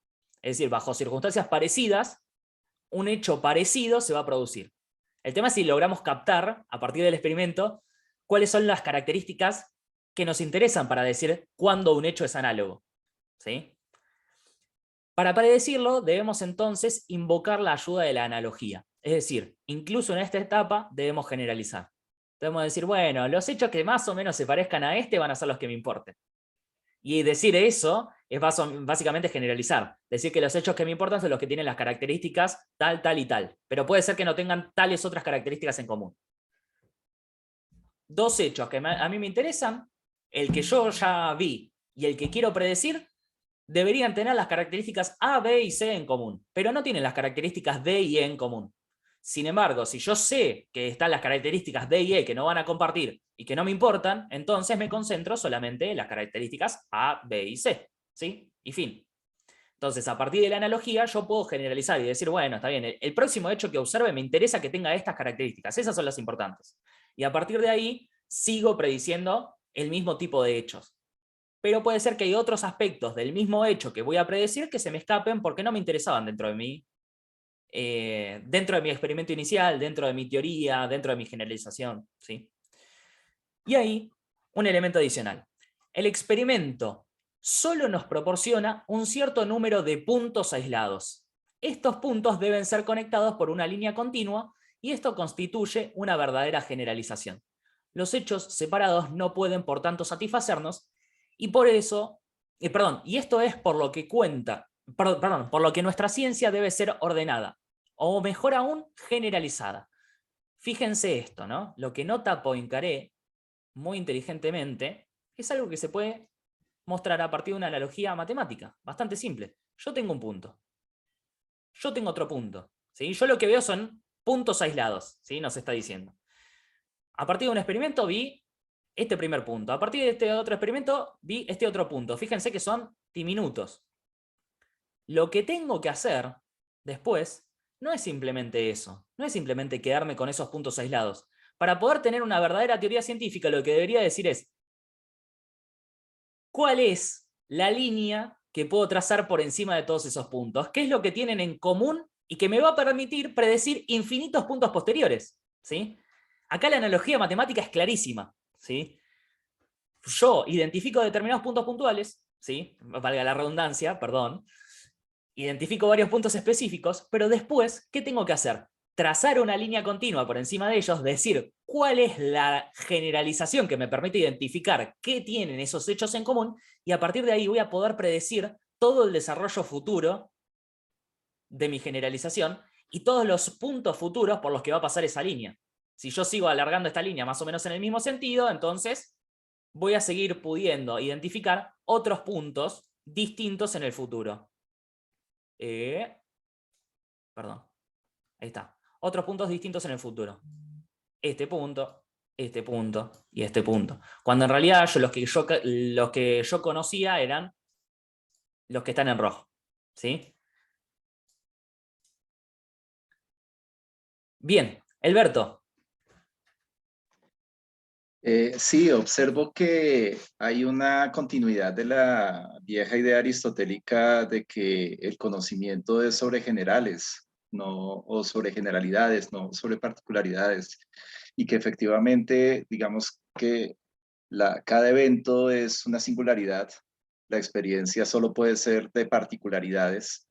Es decir, bajo circunstancias parecidas, un hecho parecido se va a producir. El tema es si logramos captar, a partir del experimento, cuáles son las características que nos interesan para decir cuándo un hecho es análogo. ¿Sí? Para predecirlo, debemos entonces invocar la ayuda de la analogía. Es decir, incluso en esta etapa debemos generalizar. Debemos decir, bueno, los hechos que más o menos se parezcan a este van a ser los que me importen. Y decir eso es básicamente generalizar. Decir que los hechos que me importan son los que tienen las características tal, tal y tal. Pero puede ser que no tengan tales otras características en común. Dos hechos que a mí me interesan, el que yo ya vi y el que quiero predecir, deberían tener las características A, B y C en común, pero no tienen las características D y E en común. Sin embargo, si yo sé que están las características D y E que no van a compartir y que no me importan, entonces me concentro solamente en las características A, B y C. ¿Sí? Y fin. Entonces, a partir de la analogía, yo puedo generalizar y decir, bueno, está bien, el próximo hecho que observe me interesa que tenga estas características, esas son las importantes. Y a partir de ahí, sigo prediciendo el mismo tipo de hechos. Pero puede ser que hay otros aspectos del mismo hecho que voy a predecir que se me escapen porque no me interesaban dentro de mi experimento inicial, dentro de mi teoría, dentro de mi generalización. ¿Sí? Y ahí, un elemento adicional. El experimento solo nos proporciona un cierto número de puntos aislados. Estos puntos deben ser conectados por una línea continua y esto constituye una verdadera generalización. Los hechos separados no pueden, por tanto, satisfacernos. Y por eso, y esto es por lo que por lo que nuestra ciencia debe ser ordenada, o mejor aún, generalizada. Fíjense esto, ¿no? Lo que nota Poincaré, muy inteligentemente, es algo que se puede mostrar a partir de una analogía matemática, bastante simple. Yo tengo un punto. Yo tengo otro punto. ¿Sí? Yo lo que veo son puntos aislados, ¿sí? Nos está diciendo. A partir de un experimento vi este primer punto. A partir de este otro experimento vi este otro punto. Fíjense que son diminutos. Lo que tengo que hacer después no es simplemente eso. No es simplemente quedarme con esos puntos aislados. Para poder tener una verdadera teoría científica, lo que debería decir es ¿cuál es la línea que puedo trazar por encima de todos esos puntos? ¿Qué es lo que tienen en común y que me va a permitir predecir infinitos puntos posteriores? ¿Sí? Acá la analogía matemática es clarísima. ¿Sí? Yo identifico determinados puntos puntuales, ¿sí? Valga la redundancia, perdón. Identifico varios puntos específicos, pero después, ¿qué tengo que hacer? Trazar una línea continua por encima de ellos, decir cuál es la generalización que me permite identificar qué tienen esos hechos en común, y a partir de ahí voy a poder predecir todo el desarrollo futuro de mi generalización y todos los puntos futuros por los que va a pasar esa línea. Si yo sigo alargando esta línea más o menos en el mismo sentido, entonces voy a seguir pudiendo identificar otros puntos distintos en el futuro. Perdón, ahí está. Otros puntos distintos en el futuro. Este punto y este punto. Cuando en realidad los que yo conocía eran los que están en rojo. ¿Sí? Bien, Alberto. Sí, observo que hay una continuidad de la vieja idea aristotélica de que el conocimiento es sobre generales, no, o sobre generalidades, no sobre particularidades, y que efectivamente, digamos que cada evento es una singularidad, la experiencia solo puede ser de particularidades.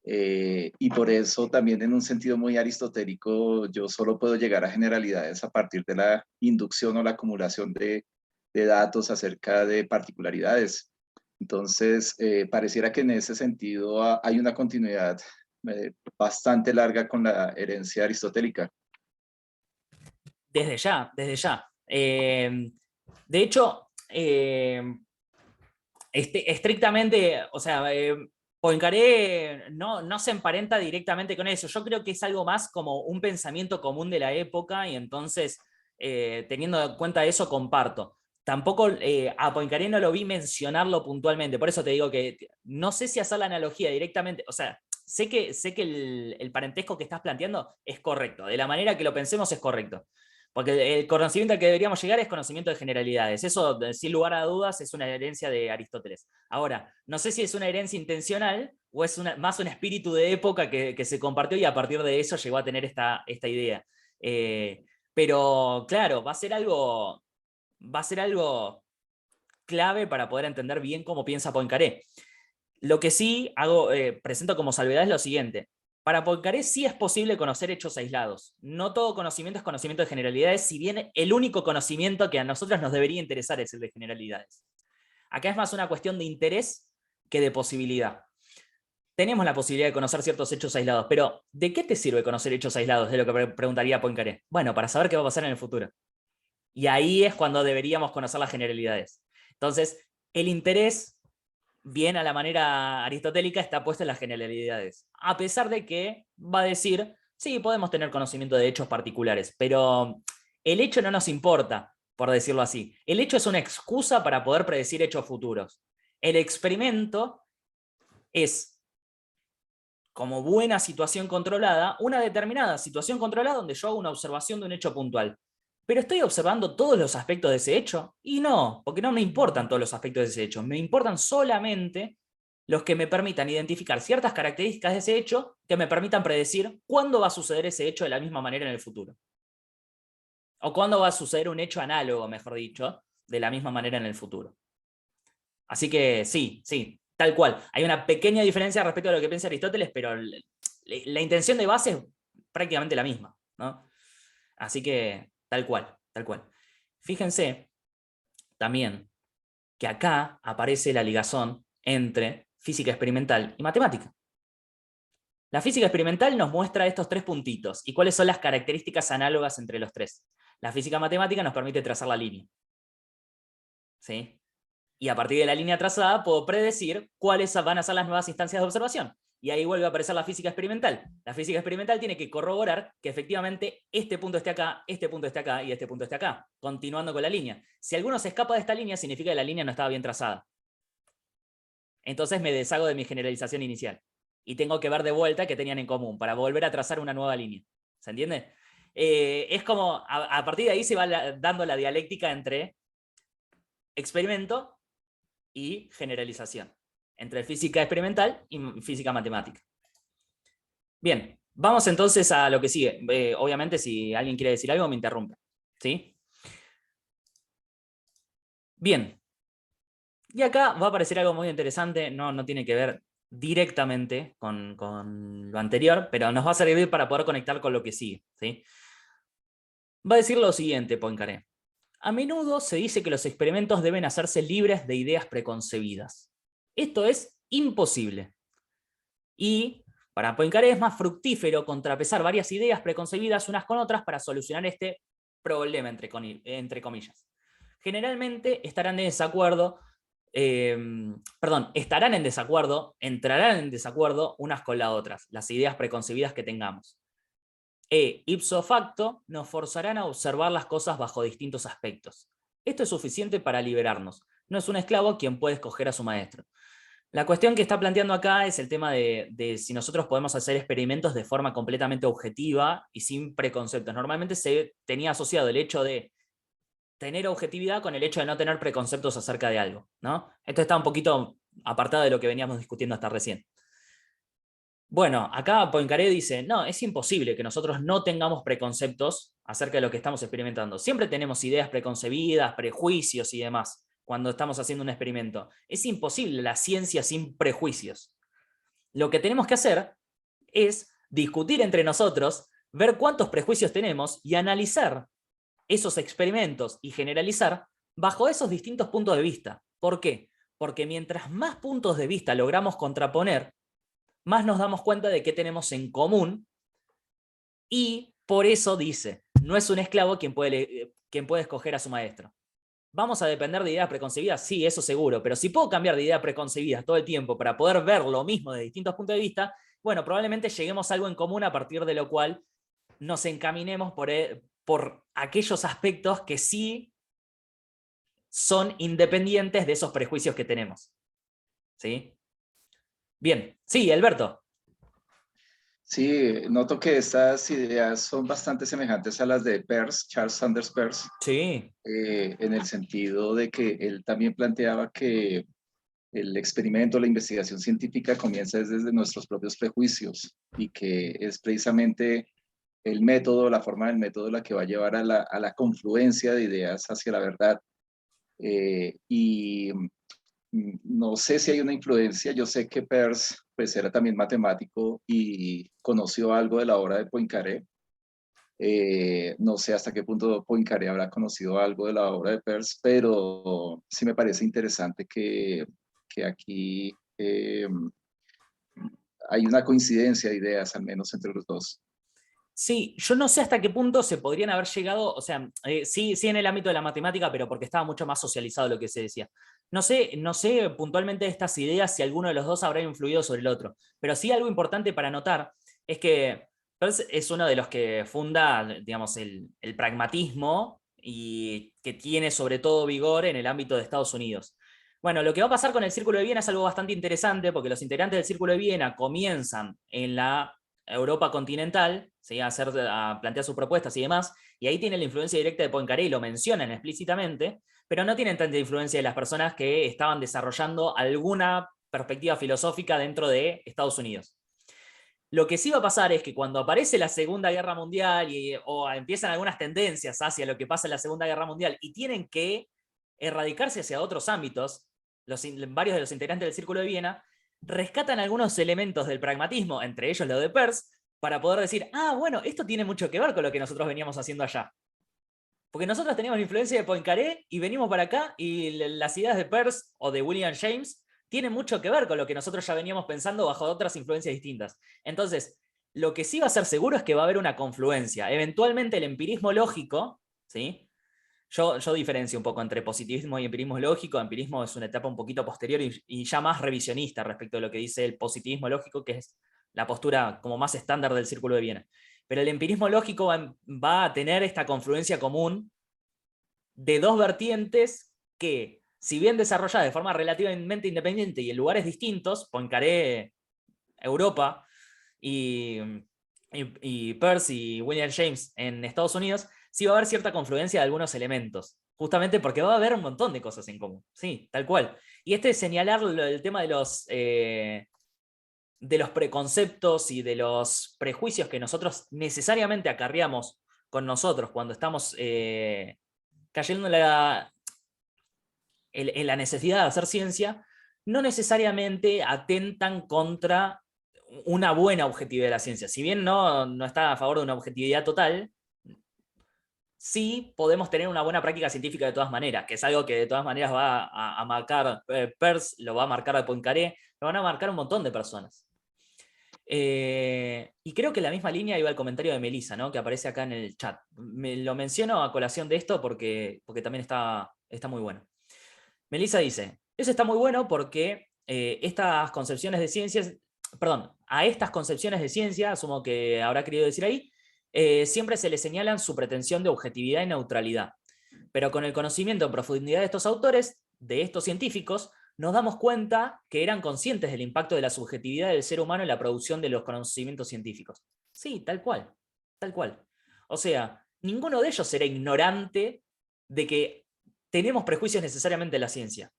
Y por eso también en un sentido muy aristotélico yo solo puedo llegar a generalidades a partir de la inducción o la acumulación de datos acerca de particularidades. Entonces, pareciera que en ese sentido hay una continuidad bastante larga con la herencia aristotélica. Desde ya, desde ya. De hecho, estrictamente, o sea, Poincaré no se emparenta directamente con eso. Yo creo que es algo más como un pensamiento común de la época, y entonces, teniendo en cuenta eso, comparto. Tampoco a Poincaré no lo vi mencionarlo puntualmente, por eso te digo que no sé si hacer la analogía directamente, o sea, sé que el parentesco que estás planteando es correcto, de la manera que lo pensemos es correcto. Porque el conocimiento al que deberíamos llegar es conocimiento de generalidades. Eso, sin lugar a dudas, es una herencia de Aristóteles. Ahora, no sé si es una herencia intencional o es más un espíritu de época que se compartió y a partir de eso llegó a tener esta idea. Pero claro, va a ser algo clave para poder entender bien cómo piensa Poincaré. Lo que sí presento como salvedad es lo siguiente. Para Poincaré sí es posible conocer hechos aislados. No todo conocimiento es conocimiento de generalidades, si bien el único conocimiento que a nosotros nos debería interesar es el de generalidades. Acá es más una cuestión de interés que de posibilidad. Tenemos la posibilidad de conocer ciertos hechos aislados, pero ¿de qué te sirve conocer hechos aislados? Es lo que preguntaría Poincaré. Bueno, para saber qué va a pasar en el futuro. Y ahí es cuando deberíamos conocer las generalidades. Entonces, el interés, bien a la manera aristotélica, está puesto en las generalidades. A pesar de que va a decir, sí, podemos tener conocimiento de hechos particulares, pero el hecho no nos importa, por decirlo así. El hecho es una excusa para poder predecir hechos futuros. El experimento es, como buena situación controlada, una determinada situación controlada donde yo hago una observación de un hecho puntual. ¿Pero estoy observando todos los aspectos de ese hecho? Y no, porque no me importan todos los aspectos de ese hecho. Me importan solamente los que me permitan identificar ciertas características de ese hecho que me permitan predecir cuándo va a suceder ese hecho de la misma manera en el futuro. O cuándo va a suceder un hecho análogo, mejor dicho, de la misma manera en el futuro. Así que sí, tal cual. Hay una pequeña diferencia respecto a lo que piensa Aristóteles, pero la intención de base es prácticamente la misma, ¿no? Así que tal cual, tal cual. Fíjense también que acá aparece la ligazón entre física experimental y matemática. La física experimental nos muestra estos tres puntitos y cuáles son las características análogas entre los tres. La física matemática nos permite trazar la línea. ¿Sí? Y a partir de la línea trazada puedo predecir cuáles van a ser las nuevas instancias de observación. Y ahí vuelve a aparecer la física experimental. La física experimental tiene que corroborar que efectivamente este punto esté acá, este punto esté acá y este punto esté acá, continuando con la línea. Si alguno se escapa de esta línea, significa que la línea no estaba bien trazada. Entonces me deshago de mi generalización inicial. Y tengo que ver de vuelta qué tenían en común para volver a trazar una nueva línea. ¿Se entiende? Es como, a partir de ahí se va dando la dialéctica entre experimento y generalización, entre física experimental y física matemática. Bien, vamos entonces a lo que sigue. Obviamente, si alguien quiere decir algo, me interrumpe. ¿Sí? Bien. Y acá va a aparecer algo muy interesante, no tiene que ver directamente con lo anterior, pero nos va a servir para poder conectar con lo que sigue. ¿Sí? Va a decir lo siguiente, Poincaré. A menudo se dice que los experimentos deben hacerse libres de ideas preconcebidas. Esto es imposible. Y para Poincaré es más fructífero contrapesar varias ideas preconcebidas unas con otras para solucionar este problema, entre comillas. Generalmente estarán en desacuerdo, entrarán en desacuerdo unas con las otras, las ideas preconcebidas que tengamos. Ipso facto nos forzarán a observar las cosas bajo distintos aspectos. Esto es suficiente para liberarnos. No es un esclavo quien puede escoger a su maestro. La cuestión que está planteando acá es el tema de si nosotros podemos hacer experimentos de forma completamente objetiva y sin preconceptos. Normalmente se tenía asociado el hecho de tener objetividad con el hecho de no tener preconceptos acerca de algo, ¿no? Esto está un poquito apartado de lo que veníamos discutiendo hasta recién. Bueno, acá Poincaré dice, no, es imposible que nosotros no tengamos preconceptos acerca de lo que estamos experimentando. Siempre tenemos ideas preconcebidas, prejuicios y demás cuando estamos haciendo un experimento. Es imposible la ciencia sin prejuicios. Lo que tenemos que hacer es discutir entre nosotros, ver cuántos prejuicios tenemos y analizar esos experimentos y generalizar bajo esos distintos puntos de vista. ¿Por qué? Porque mientras más puntos de vista logramos contraponer, más nos damos cuenta de qué tenemos en común, y por eso dice, no es un esclavo quien puede escoger a su maestro. ¿Vamos a depender de ideas preconcebidas? Sí, eso seguro, pero si puedo cambiar de ideas preconcebidas todo el tiempo para poder ver lo mismo de distintos puntos de vista, bueno, probablemente lleguemos a algo en común a partir de lo cual nos encaminemos por aquellos aspectos que sí son independientes de esos prejuicios que tenemos. ¿Sí? Bien, sí, Alberto. Sí, noto que estas ideas son bastante semejantes a las de Peirce, Charles Sanders Peirce, Sí. en el sentido de que él también planteaba que el experimento, la investigación científica comienza desde nuestros propios prejuicios y que es precisamente el método, la forma del método la que va a llevar a la confluencia de ideas hacia la verdad. Y no sé si hay una influencia, yo sé que Peirce pues era también matemático y conoció algo de la obra de Poincaré. No sé hasta qué punto Poincaré habrá conocido algo de la obra de Peirce, pero sí me parece interesante que aquí hay una coincidencia de ideas, al menos entre los dos. Sí, yo no sé hasta qué punto se podrían haber llegado, o sea, sí en el ámbito de la matemática, pero porque estaba mucho más socializado lo que se decía. No sé puntualmente de estas ideas si alguno de los dos habrá influido sobre el otro, pero sí algo importante para notar es que Peirce es uno de los que funda, digamos, el pragmatismo y que tiene sobre todo vigor en el ámbito de Estados Unidos. Bueno, lo que va a pasar con el Círculo de Viena es algo bastante interesante porque los integrantes del Círculo de Viena comienzan en la Europa continental, ¿sí? a plantear sus propuestas y demás, y ahí tiene la influencia directa de Poincaré y lo mencionan explícitamente, pero no tienen tanta influencia de las personas que estaban desarrollando alguna perspectiva filosófica dentro de Estados Unidos. Lo que sí va a pasar es que cuando aparece la Segunda Guerra Mundial o empiezan algunas tendencias hacia lo que pasa en la Segunda Guerra Mundial y tienen que erradicarse hacia otros ámbitos, varios de los integrantes del Círculo de Viena rescatan algunos elementos del pragmatismo, entre ellos lo de Peirce, para poder decir, bueno, esto tiene mucho que ver con lo que nosotros veníamos haciendo allá. Porque nosotros teníamos la influencia de Poincaré y venimos para acá y las ideas de Peirce o de William James tienen mucho que ver con lo que nosotros ya veníamos pensando bajo otras influencias distintas. Entonces, lo que sí va a ser seguro es que va a haber una confluencia. Eventualmente el empirismo lógico, ¿sí? Yo diferencio un poco entre positivismo y empirismo lógico. Empirismo es una etapa un poquito posterior y ya más revisionista respecto a lo que dice el positivismo lógico, que es la postura como más estándar del Círculo de Viena. Pero el empirismo lógico va a tener esta confluencia común de dos vertientes que, si bien desarrolladas de forma relativamente independiente y en lugares distintos, Poincaré, Europa, y Peirce y William James en Estados Unidos, sí va a haber cierta confluencia de algunos elementos, justamente porque va a haber un montón de cosas en común, sí, tal cual. Y señalar el tema de los preconceptos y de los prejuicios que nosotros necesariamente acarreamos con nosotros cuando estamos cayendo en la necesidad de hacer ciencia, no necesariamente atentan contra una buena objetividad de la ciencia. Si bien no está a favor de una objetividad total, sí podemos tener una buena práctica científica de todas maneras, que es algo que de todas maneras va a marcar Peirce, lo va a marcar Poincaré, lo van a marcar un montón de personas. Y creo que en la misma línea iba el comentario de Melissa, ¿no? Que aparece acá en el chat. Lo menciono a colación de esto porque también está muy bueno. Melissa dice, eso está muy bueno porque estas concepciones de ciencias, perdón, a estas concepciones de ciencia, asumo que habrá querido decir ahí, siempre se le señalan su pretensión de objetividad y neutralidad. Pero con el conocimiento en profundidad de estos autores, de estos científicos, nos damos cuenta que eran conscientes del impacto de la subjetividad del ser humano en la producción de los conocimientos científicos. Sí, tal cual, tal cual. O sea, ninguno de ellos era ignorante de que tenemos prejuicios necesariamente en la ciencia.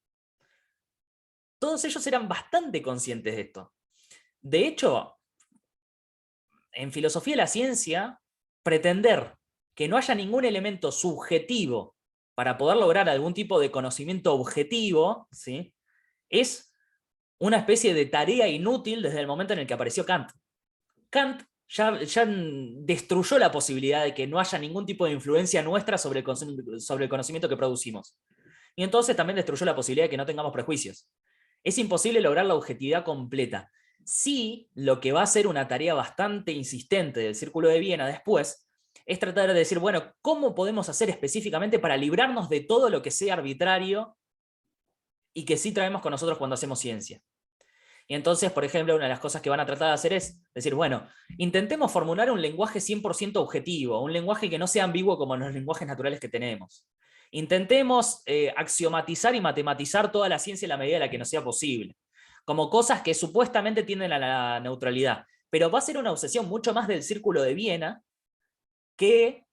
Todos ellos eran bastante conscientes de esto. De hecho, en filosofía de la ciencia, pretender que no haya ningún elemento subjetivo para poder lograr algún tipo de conocimiento objetivo, ¿sí?, es una especie de tarea inútil desde el momento en el que apareció Kant. Kant ya destruyó la posibilidad de que no haya ningún tipo de influencia nuestra sobre el conocimiento que producimos. Y entonces también destruyó la posibilidad de que no tengamos prejuicios. Es imposible lograr la objetividad completa. Sí, lo que va a ser una tarea bastante insistente del Círculo de Viena después es tratar de decir, bueno, ¿cómo podemos hacer específicamente para librarnos de todo lo que sea arbitrario y que sí traemos con nosotros cuando hacemos ciencia? Y entonces, por ejemplo, una de las cosas que van a tratar de hacer es decir, bueno, intentemos formular un lenguaje 100% objetivo, un lenguaje que no sea ambiguo como los lenguajes naturales que tenemos. Intentemos axiomatizar y matematizar toda la ciencia en la medida en la que nos sea posible, como cosas que supuestamente tienden a la neutralidad. Pero va a ser una obsesión mucho más del Círculo de Viena que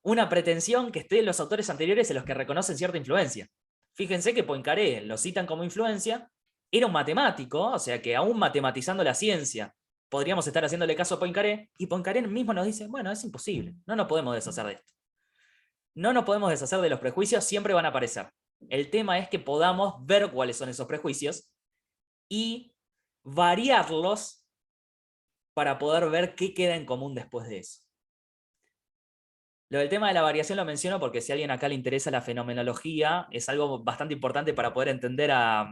una pretensión que esté en los autores anteriores en los que reconocen cierta influencia. Fíjense que Poincaré lo citan como influencia, era un matemático, o sea que aún matematizando la ciencia podríamos estar haciéndole caso a Poincaré, y Poincaré mismo nos dice, bueno, es imposible, no nos podemos deshacer de esto. No nos podemos deshacer de los prejuicios, siempre van a aparecer. El tema es que podamos ver cuáles son esos prejuicios y variarlos para poder ver qué queda en común después de eso. Lo del tema de la variación lo menciono porque si a alguien acá le interesa la fenomenología, es algo bastante importante para poder entender a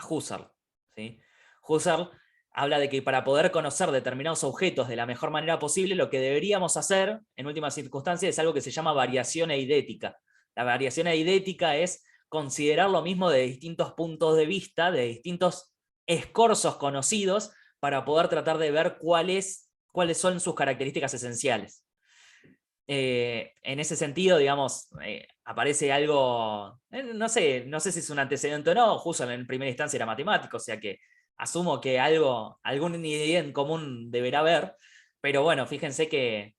Husserl, ¿sí? Husserl habla de que para poder conocer determinados objetos de la mejor manera posible, lo que deberíamos hacer, en últimas circunstancias, es algo que se llama variación eidética. La variación eidética es considerar lo mismo de distintos puntos de vista, de distintos escorzos conocidos, para poder tratar de ver cuáles son sus características esenciales. En ese sentido, digamos, aparece algo, no sé si es un antecedente o no. Husserl en primera instancia era matemático, o sea que asumo que alguna idea en común deberá haber, pero bueno, fíjense que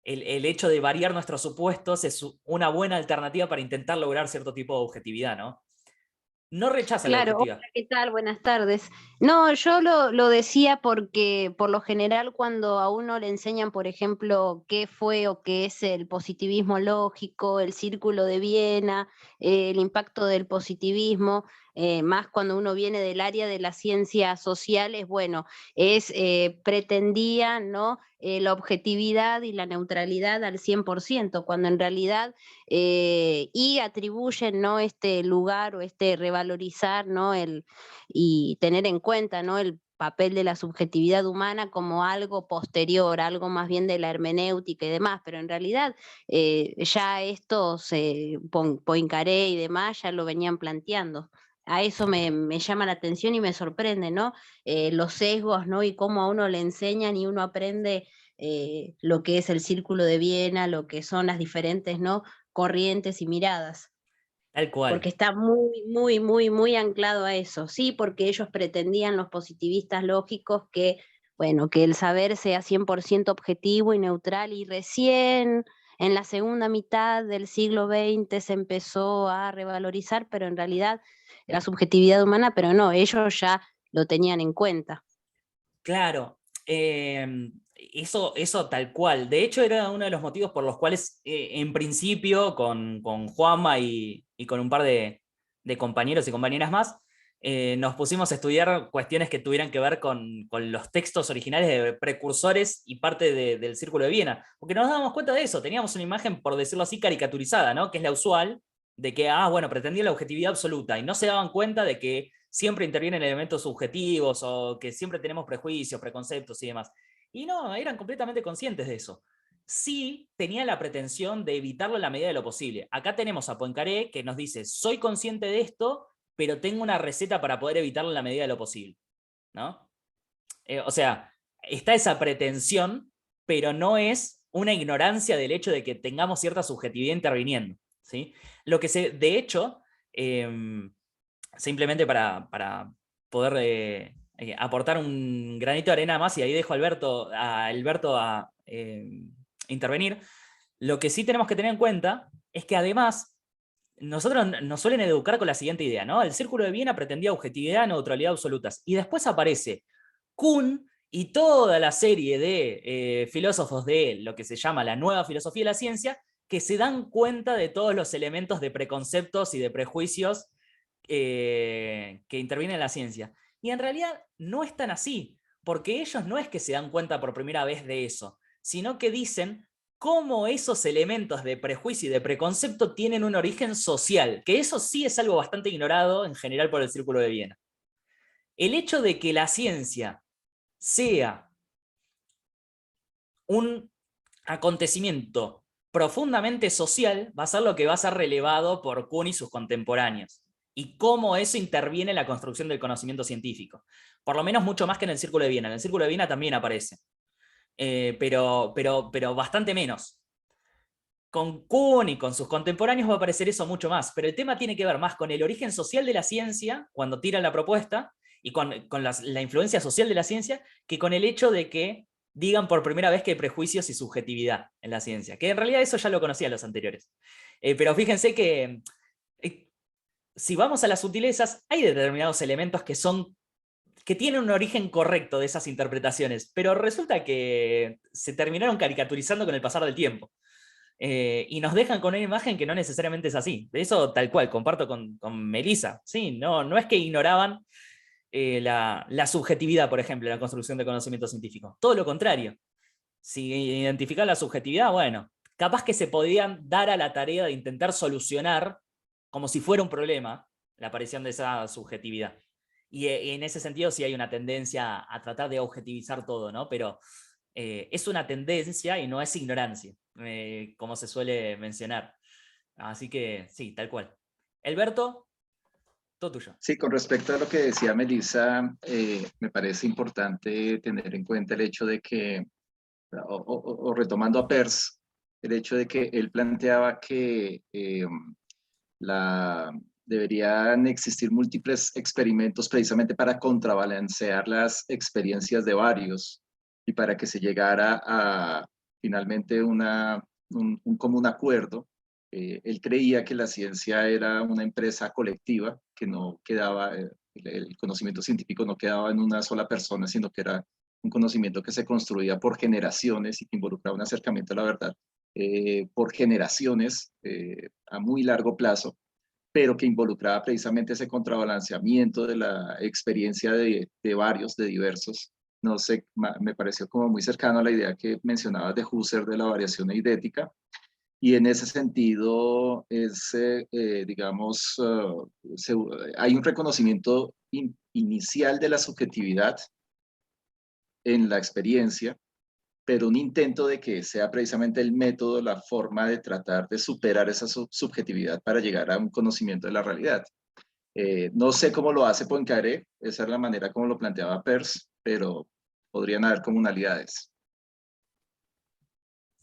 el hecho de variar nuestros supuestos es una buena alternativa para intentar lograr cierto tipo de objetividad, ¿no? No rechaza la Claro, objetividad. hola, ¿qué tal? Buenas tardes. No, yo lo decía porque por lo general cuando a uno le enseñan, por ejemplo, qué fue o qué es el positivismo lógico, el Círculo de Viena, el impacto del positivismo, más cuando uno viene del área de las ciencias sociales, bueno, pretendía, ¿no?, la objetividad y la neutralidad al 100%, cuando en realidad y atribuyen, ¿no?, este lugar o este revalorizar, ¿no?, y tener en cuenta, ¿no?, el papel de la subjetividad humana como algo posterior, algo más bien de la hermenéutica y demás, pero en realidad ya estos Poincaré y demás ya lo venían planteando. A eso me llama la atención y me sorprende, ¿no? Los sesgos, ¿no? Y cómo a uno le enseñan y uno aprende lo que es el Círculo de Viena, lo que son las diferentes, ¿no?, corrientes y miradas. Tal cual. Porque está muy, muy, muy, muy anclado a eso, sí, porque ellos pretendían, los positivistas lógicos, que, bueno, que el saber sea 100% objetivo y neutral, y recién en la segunda mitad del siglo XX se empezó a revalorizar, pero en realidad la subjetividad humana, pero no, ellos ya lo tenían en cuenta. Claro, eso tal cual. De hecho, era uno de los motivos por los cuales, en principio, con Juanma y con un par de compañeros y compañeras más, nos pusimos a estudiar cuestiones que tuvieran que ver con los textos originales de precursores y parte del Círculo de Viena, porque nos dábamos cuenta de eso, teníamos una imagen, por decirlo así, caricaturizada, ¿no? Que es la usual, de que, bueno, pretendía la objetividad absoluta, y no se daban cuenta de que siempre intervienen elementos subjetivos, o que siempre tenemos prejuicios, preconceptos y demás. Y no, eran completamente conscientes de eso. Sí tenía la pretensión de evitarlo en la medida de lo posible. Acá tenemos a Poincaré que nos dice, soy consciente de esto, pero tengo una receta para poder evitarlo en la medida de lo posible, ¿no? O sea, está esa pretensión, pero no es una ignorancia del hecho de que tengamos cierta subjetividad interviniendo, ¿sí? Lo que de hecho, simplemente para poder aportar un granito de arena más, y ahí dejo a Alberto a intervenir, lo que sí tenemos que tener en cuenta es que además nosotros nos suelen educar con la siguiente idea, ¿no? El Círculo de Viena pretendía objetividad, neutralidad absolutas, y después aparece Kuhn y toda la serie de filósofos de lo que se llama la nueva filosofía de la ciencia, que se dan cuenta de todos los elementos de preconceptos y de prejuicios que intervienen en la ciencia. Y en realidad no es tan así, porque ellos no es que se dan cuenta por primera vez de eso, sino que dicen cómo esos elementos de prejuicio y de preconcepto tienen un origen social, que eso sí es algo bastante ignorado en general por el Círculo de Viena. El hecho de que la ciencia sea un acontecimiento profundamente social va a ser lo que va a ser relevado por Kuhn y sus contemporáneos, y cómo eso interviene en la construcción del conocimiento científico. Por lo menos mucho más que en el Círculo de Viena. En el Círculo de Viena también aparece, pero bastante menos. Con Kuhn y con sus contemporáneos va a aparecer eso mucho más, pero el tema tiene que ver más con el origen social de la ciencia, cuando tiran la propuesta, y con la influencia social de la ciencia, que con el hecho de que digan por primera vez que hay prejuicios y subjetividad en la ciencia, que en realidad eso ya lo conocían los anteriores. Pero fíjense que si vamos a las sutilezas, hay determinados elementos que tienen un origen correcto de esas interpretaciones, pero resulta que se terminaron caricaturizando con el pasar del tiempo. Y nos dejan con una imagen que no necesariamente es así. De eso tal cual, comparto con Melissa. Sí, no es que ignoraban la subjetividad, por ejemplo, en la construcción de conocimiento científico. Todo lo contrario. Si identificar la subjetividad, bueno, capaz que se podían dar a la tarea de intentar solucionar, como si fuera un problema, la aparición de esa subjetividad. Y en ese sentido sí hay una tendencia a tratar de objetivizar todo, ¿no? Pero es una tendencia y no es ignorancia, como se suele mencionar. Así que sí, tal cual. Alberto, todo tuyo. Sí, con respecto a lo que decía Melissa, me parece importante tener en cuenta el hecho de que, o retomando a Peirce, el hecho de que él planteaba que deberían existir múltiples experimentos precisamente para contrabalancear las experiencias de varios y para que se llegara a finalmente un común acuerdo. Él creía que la ciencia era una empresa colectiva, que no quedaba, el conocimiento científico no quedaba en una sola persona, sino que era un conocimiento que se construía por generaciones y que involucraba un acercamiento a la verdad por generaciones a muy largo plazo, pero que involucraba precisamente ese contrabalanceamiento de la experiencia de varios, de diversos. No sé, me pareció como muy cercano a la idea que mencionabas de Husserl de la variación eidética, y en ese sentido es, digamos, hay un reconocimiento inicial de la subjetividad en la experiencia, pero un intento de que sea precisamente el método, la forma de tratar de superar esa subjetividad para llegar a un conocimiento de la realidad. No sé cómo lo hace Poincaré, esa es la manera como lo planteaba Peirce, pero podrían haber comunalidades.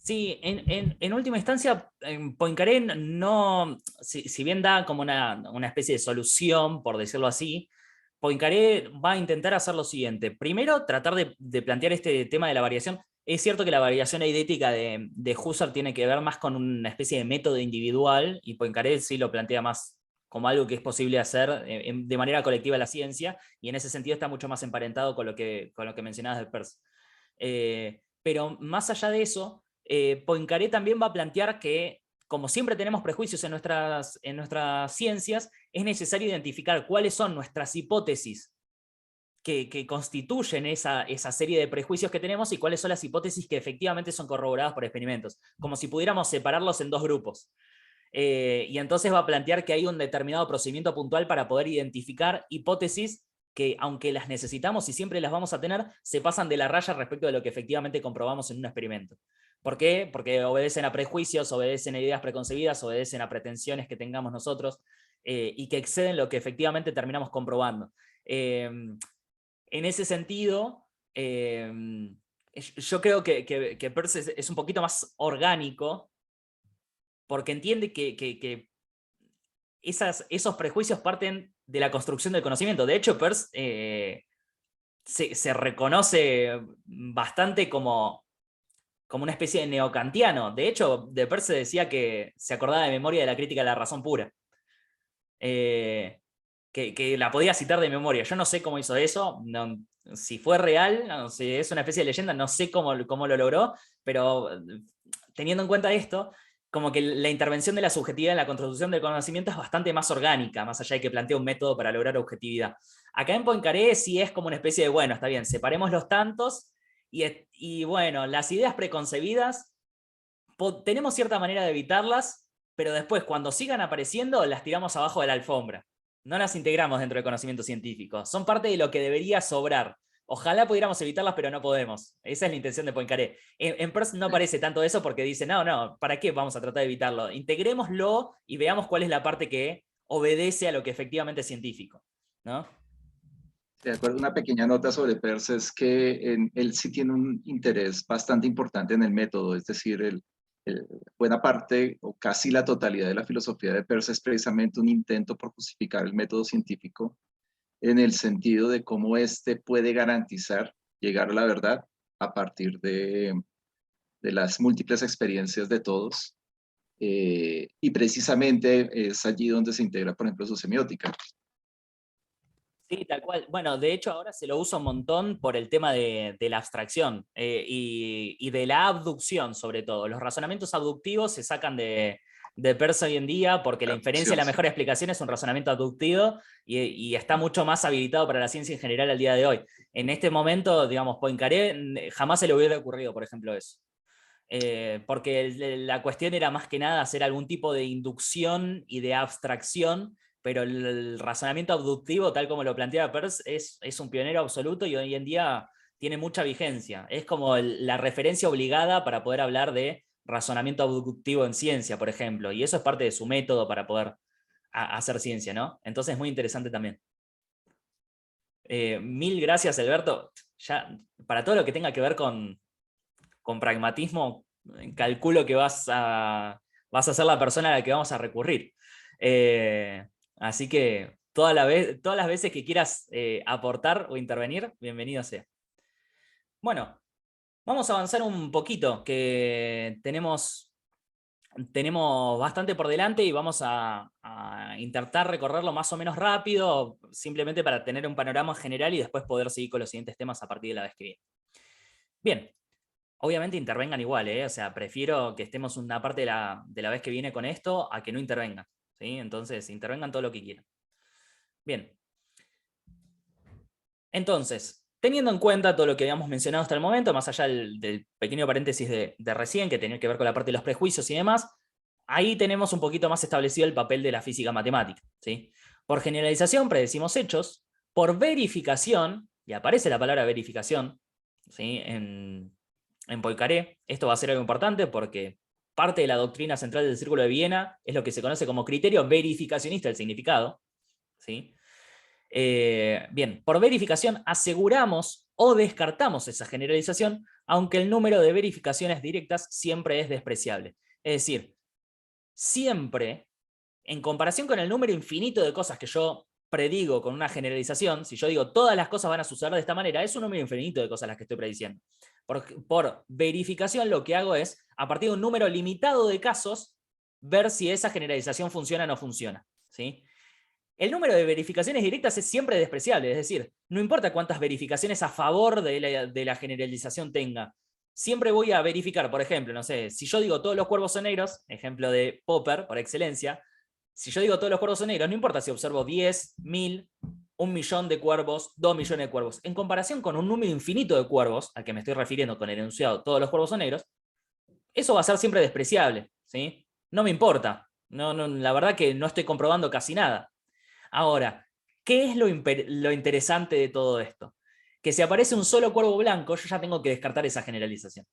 Sí, en última instancia, Poincaré no, si bien da como una especie de solución, por decirlo así, Poincaré va a intentar hacer lo siguiente. Primero, tratar de plantear este tema de la variación. Es cierto que la variación eidética de Husserl tiene que ver más con una especie de método individual, y Poincaré sí lo plantea más como algo que es posible hacer de manera colectiva en la ciencia, y en ese sentido está mucho más emparentado con lo que mencionabas de Peirce. Pero más allá de eso, Poincaré también va a plantear que como siempre tenemos prejuicios en nuestras ciencias, es necesario identificar cuáles son nuestras hipótesis que constituyen esa serie de prejuicios que tenemos y cuáles son las hipótesis que efectivamente son corroboradas por experimentos, como si pudiéramos separarlos en dos grupos. Y entonces va a plantear que hay un determinado procedimiento puntual para poder identificar hipótesis que, aunque las necesitamos y siempre las vamos a tener, se pasan de la raya respecto de lo que efectivamente comprobamos en un experimento. ¿Por qué? Porque obedecen a prejuicios, obedecen a ideas preconcebidas, obedecen a pretensiones que tengamos nosotros y que exceden lo que efectivamente terminamos comprobando. En ese sentido, yo creo que Peirce es un poquito más orgánico porque entiende que esos prejuicios parten de la construcción del conocimiento. De hecho, Peirce se reconoce bastante como una especie de neocantiano. De hecho, de Peirce decía que se acordaba de memoria de la crítica de la razón pura. Que la podía citar de memoria. Yo no sé cómo hizo eso, si fue real, no, si es una especie de leyenda, no sé cómo lo logró, pero teniendo en cuenta esto, como que la intervención de la subjetividad en la construcción del conocimiento es bastante más orgánica, más allá de que plantea un método para lograr objetividad. Acá en Poincaré sí es como una especie de, bueno, está bien, separemos los tantos, y bueno, las ideas preconcebidas, tenemos cierta manera de evitarlas, pero después, cuando sigan apareciendo, las tiramos abajo de la alfombra. No las integramos dentro del conocimiento científico. Son parte de lo que debería sobrar. Ojalá pudiéramos evitarlas, pero no podemos. Esa es la intención de Poincaré. En Peirce no aparece tanto eso porque dice, no, ¿para qué vamos a tratar de evitarlo? Integrémoslo y veamos cuál es la parte que obedece a lo que efectivamente es científico, ¿no? De acuerdo, una pequeña nota sobre Peirce es que él sí tiene un interés bastante importante en el método, es decir, buena parte o casi la totalidad de la filosofía de Peirce es precisamente un intento por justificar el método científico en el sentido de cómo éste puede garantizar llegar a la verdad a partir de las múltiples experiencias de todos. Y precisamente es allí donde se integra, por ejemplo, su semiótica. Sí, tal cual. Bueno, de hecho ahora se lo usa un montón por el tema de la abstracción y de la abducción sobre todo. Los razonamientos abductivos se sacan de Peirce hoy en día porque la inferencia y la mejor explicación es un razonamiento abductivo y está mucho más habilitado para la ciencia en general al día de hoy. En este momento, digamos, Poincaré jamás se le hubiera ocurrido, por ejemplo, eso. Porque la cuestión era más que nada hacer algún tipo de inducción y de abstracción, pero el razonamiento abductivo, tal como lo planteaba Peirce, es un pionero absoluto y hoy en día tiene mucha vigencia. Es como la referencia obligada para poder hablar de razonamiento abductivo en ciencia, por ejemplo, y eso es parte de su método para poder hacer ciencia, ¿no? Entonces es muy interesante también. Mil gracias, Alberto. Ya, para todo lo que tenga que ver con pragmatismo, calculo que vas a ser la persona a la que vamos a recurrir. Así que todas las veces que quieras aportar o intervenir, bienvenido sea. Bueno, vamos a avanzar un poquito, que tenemos bastante por delante y vamos a intentar recorrerlo más o menos rápido, simplemente para tener un panorama general y después poder seguir con los siguientes temas a partir de la vez que viene. Bien, obviamente intervengan igual, o sea, prefiero que estemos una parte de la vez que viene con esto a que no intervengan, ¿sí? Entonces, intervengan todo lo que quieran. Bien. Entonces, teniendo en cuenta todo lo que habíamos mencionado hasta el momento, más allá del pequeño paréntesis de recién, que tenía que ver con la parte de los prejuicios y demás, ahí tenemos un poquito más establecido el papel de la física matemática, ¿sí? Por generalización predecimos hechos, por verificación, y aparece la palabra verificación, ¿sí? En Poincaré, esto va a ser algo importante porque parte de la doctrina central del Círculo de Viena es lo que se conoce como criterio verificacionista del significado, ¿sí? Bien, por verificación aseguramos o descartamos esa generalización, aunque el número de verificaciones directas siempre es despreciable. Es decir, siempre, en comparación con el número infinito de cosas que yo predigo con una generalización, si yo digo todas las cosas van a suceder de esta manera, es un número infinito de cosas las que estoy prediciendo. Por verificación lo que hago es, a partir de un número limitado de casos, ver si esa generalización funciona o no funciona, ¿sí? El número de verificaciones directas es siempre despreciable, es decir, no importa cuántas verificaciones a favor de la generalización tenga, siempre voy a verificar, por ejemplo, no sé, si yo digo todos los cuervos son negros, ejemplo de Popper por excelencia, si yo digo todos los cuervos son negros, no importa si observo 10, 1000, 1.000.000 de cuervos, 2 millones de cuervos. En comparación con un número infinito de cuervos, al que me estoy refiriendo con el enunciado todos los cuervos son negros, eso va a ser siempre despreciable, ¿sí? No me importa. La verdad que no estoy comprobando casi nada. Ahora, ¿qué es lo interesante de todo esto? Que si aparece un solo cuervo blanco, yo ya tengo que descartar esa generalización.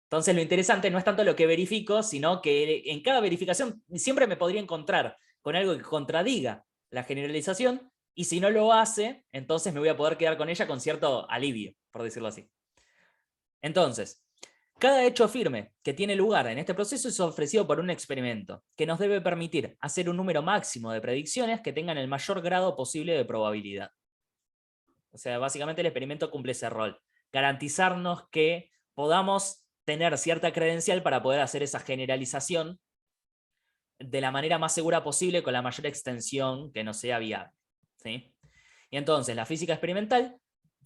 Entonces lo interesante no es tanto lo que verifico, sino que en cada verificación siempre me podría encontrar con algo que contradiga la generalización, y si no lo hace, entonces me voy a poder quedar con ella con cierto alivio, por decirlo así. Entonces, cada hecho firme que tiene lugar en este proceso es ofrecido por un experimento, que nos debe permitir hacer un número máximo de predicciones que tengan el mayor grado posible de probabilidad. O sea, básicamente el experimento cumple ese rol, garantizarnos que podamos tener cierta credencial para poder hacer esa generalización de la manera más segura posible con la mayor extensión que nos sea viable, ¿sí? Y entonces la física experimental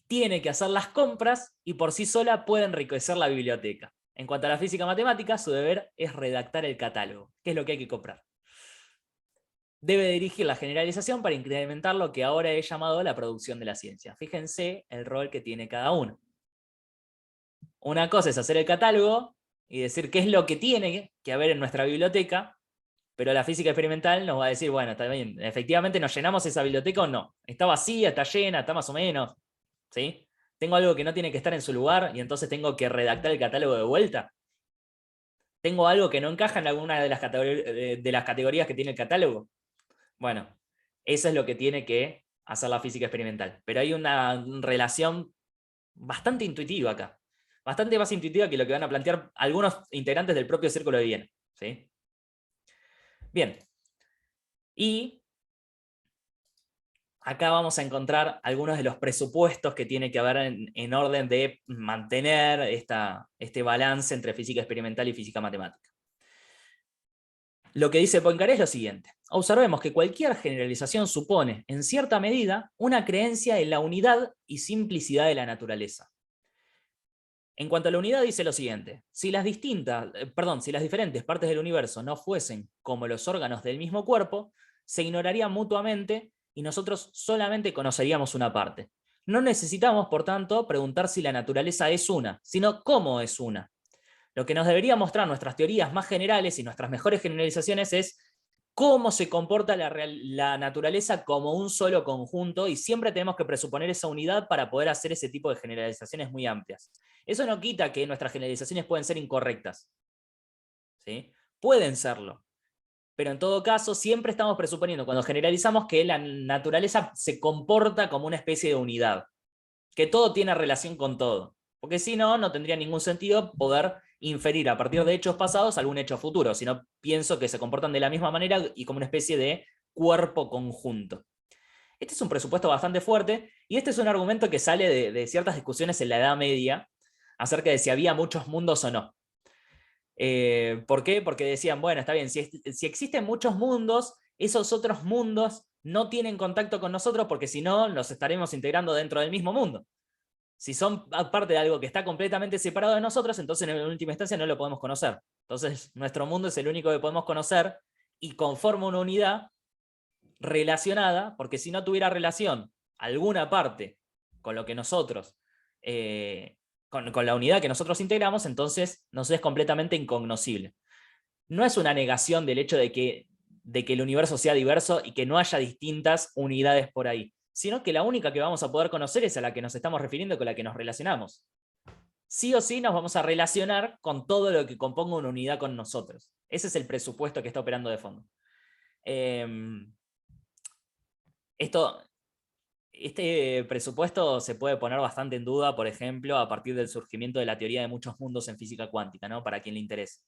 tiene que hacer las compras y por sí sola puede enriquecer la biblioteca. En cuanto a la física matemática, su deber es redactar el catálogo, que es lo que hay que comprar. Debe dirigir la generalización para incrementar lo que ahora he llamado la producción de la ciencia. Fíjense el rol que tiene cada uno. Una cosa es hacer el catálogo y decir qué es lo que tiene que haber en nuestra biblioteca, pero la física experimental nos va a decir, bueno, está bien, efectivamente nos llenamos esa biblioteca o no. Está vacía, está llena, está más o menos, ¿sí? Tengo algo que no tiene que estar en su lugar y entonces tengo que redactar el catálogo de vuelta. Tengo algo que no encaja en alguna de las categorías que tiene el catálogo. Bueno, eso es lo que tiene que hacer la física experimental. Pero hay una relación bastante intuitiva acá. Bastante más intuitiva que lo que van a plantear algunos integrantes del propio Círculo de Viena, ¿sí? Bien. Y acá vamos a encontrar algunos de los presupuestos que tiene que haber en orden de mantener este balance entre física experimental y física matemática. Lo que dice Poincaré es lo siguiente. Observemos que cualquier generalización supone, en cierta medida, una creencia en la unidad y simplicidad de la naturaleza. En cuanto a la unidad, dice lo siguiente. Si las diferentes partes del universo no fuesen como los órganos del mismo cuerpo, se ignorarían mutuamente y nosotros solamente conoceríamos una parte. No necesitamos, por tanto, preguntar si la naturaleza es una, sino cómo es una. Lo que nos debería mostrar nuestras teorías más generales y nuestras mejores generalizaciones es cómo se comporta la naturaleza como un solo conjunto, y siempre tenemos que presuponer esa unidad para poder hacer ese tipo de generalizaciones muy amplias. Eso no quita que nuestras generalizaciones pueden ser incorrectas, ¿sí? Pueden serlo, pero en todo caso siempre estamos presuponiendo, cuando generalizamos, que la naturaleza se comporta como una especie de unidad, que todo tiene relación con todo, porque si no, no tendría ningún sentido poder inferir a partir de hechos pasados algún hecho futuro, sino pienso que se comportan de la misma manera y como una especie de cuerpo conjunto. Este es un presupuesto bastante fuerte, y este es un argumento que sale de ciertas discusiones en la Edad Media acerca de si había muchos mundos o no. ¿Por qué? Porque decían, bueno, está bien, si existen muchos mundos, esos otros mundos no tienen contacto con nosotros porque si no, los estaremos integrando dentro del mismo mundo. Si son parte de algo que está completamente separado de nosotros, entonces en última instancia no lo podemos conocer. Entonces nuestro mundo es el único que podemos conocer y conforma una unidad relacionada, porque si no tuviera relación alguna parte con lo que nosotros, con la unidad que nosotros integramos, entonces nos es completamente incognoscible. No es una negación del hecho de que el universo sea diverso y que no haya distintas unidades por ahí, sino que la única que vamos a poder conocer es a la que nos estamos refiriendo, con la que nos relacionamos. Sí o sí nos vamos a relacionar con todo lo que componga una unidad con nosotros. Ese es el presupuesto que está operando de fondo. Este presupuesto se puede poner bastante en duda, por ejemplo, a partir del surgimiento de la teoría de muchos mundos en física cuántica, ¿no? Para quien le interese.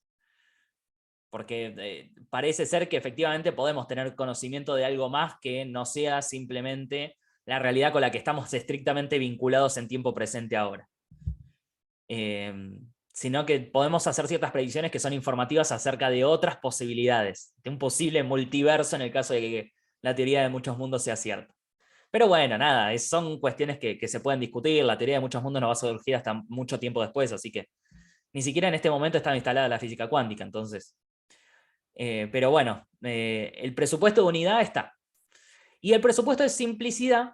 Porque parece ser que efectivamente podemos tener conocimiento de algo más que no sea simplemente la realidad con la que estamos estrictamente vinculados en tiempo presente ahora. Sino que podemos hacer ciertas predicciones que son informativas acerca de otras posibilidades, de un posible multiverso en el caso de que la teoría de muchos mundos sea cierta. Pero bueno, nada, son cuestiones que se pueden discutir. La teoría de muchos mundos no va a surgir hasta mucho tiempo después, así que ni siquiera en este momento está instalada la física cuántica, entonces. Pero bueno, el presupuesto de unidad está. Y el presupuesto de simplicidad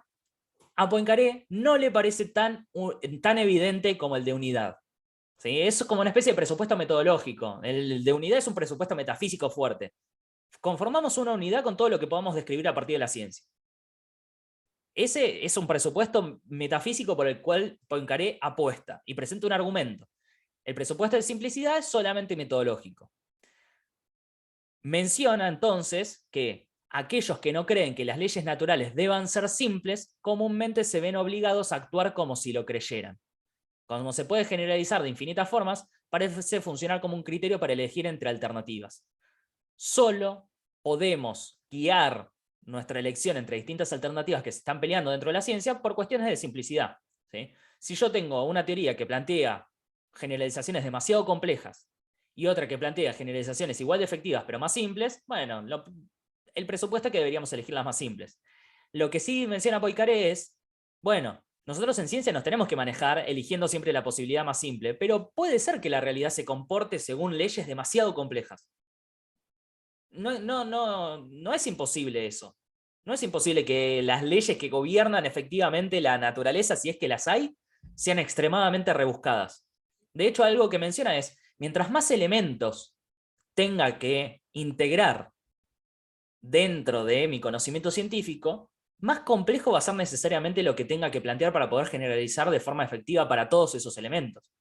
a Poincaré no le parece tan evidente como el de unidad. ¿Sí? Es como una especie de presupuesto metodológico. El de unidad es un presupuesto metafísico fuerte. Conformamos una unidad con todo lo que podamos describir a partir de la ciencia. Ese es un presupuesto metafísico por el cual Poincaré apuesta y presenta un argumento. El presupuesto de simplicidad es solamente metodológico. Menciona entonces que aquellos que no creen que las leyes naturales deban ser simples, comúnmente se ven obligados a actuar como si lo creyeran. Como se puede generalizar de infinitas formas, parece funcionar como un criterio para elegir entre alternativas. Solo podemos guiar nuestra elección entre distintas alternativas que se están peleando dentro de la ciencia por cuestiones de simplicidad. ¿Sí? Si yo tengo una teoría que plantea generalizaciones demasiado complejas y otra que plantea generalizaciones igual de efectivas pero más simples, bueno, el presupuesto es que deberíamos elegir las más simples. Lo que sí menciona Poincaré es, bueno, nosotros en ciencia nos tenemos que manejar eligiendo siempre la posibilidad más simple, pero puede ser que la realidad se comporte según leyes demasiado complejas. No es imposible eso. No es imposible que las leyes que gobiernan efectivamente la naturaleza, si es que las hay, sean extremadamente rebuscadas. De hecho, algo que menciona es, mientras más elementos tenga que integrar dentro de mi conocimiento científico, más complejo va a ser necesariamente lo que tenga que plantear para poder generalizar de forma efectiva para todos esos elementos.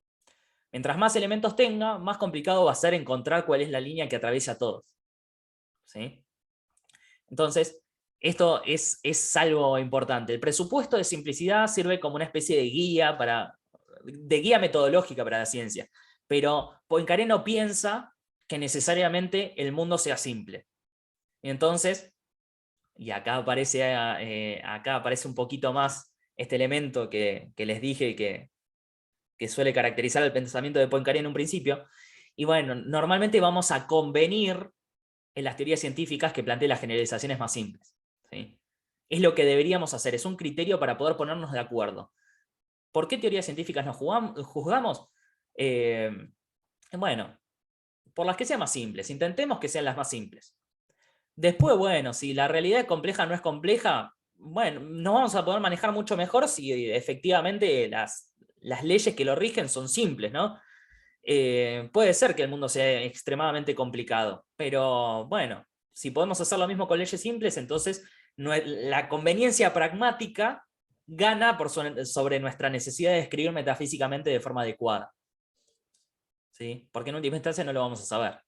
Mientras más elementos tenga, más complicado va a ser encontrar cuál es la línea que atraviesa a todos. ¿Sí? Entonces, esto es algo importante. El presupuesto de simplicidad sirve como una especie de guía metodológica para la ciencia, pero Poincaré no piensa que necesariamente el mundo sea simple. Y entonces, y acá aparece un poquito más este elemento que les dije que suele caracterizar el pensamiento de Poincaré en un principio. Y bueno, normalmente vamos a convenir en las teorías científicas que planteen las generalizaciones más simples. ¿Sí? Es lo que deberíamos hacer, es un criterio para poder ponernos de acuerdo. ¿Por qué teorías científicas nos juzgamos? Bueno, por las que sean más simples, intentemos que sean las más simples. Después, bueno, si la realidad compleja no es compleja, bueno, nos vamos a poder manejar mucho mejor si efectivamente las leyes que lo rigen son simples, ¿no? Puede ser que el mundo sea extremadamente complicado, pero bueno, si podemos hacer lo mismo con leyes simples, entonces la conveniencia pragmática gana sobre nuestra necesidad de escribir metafísicamente de forma adecuada. ¿Sí? Porque en última instancia no lo vamos a saber.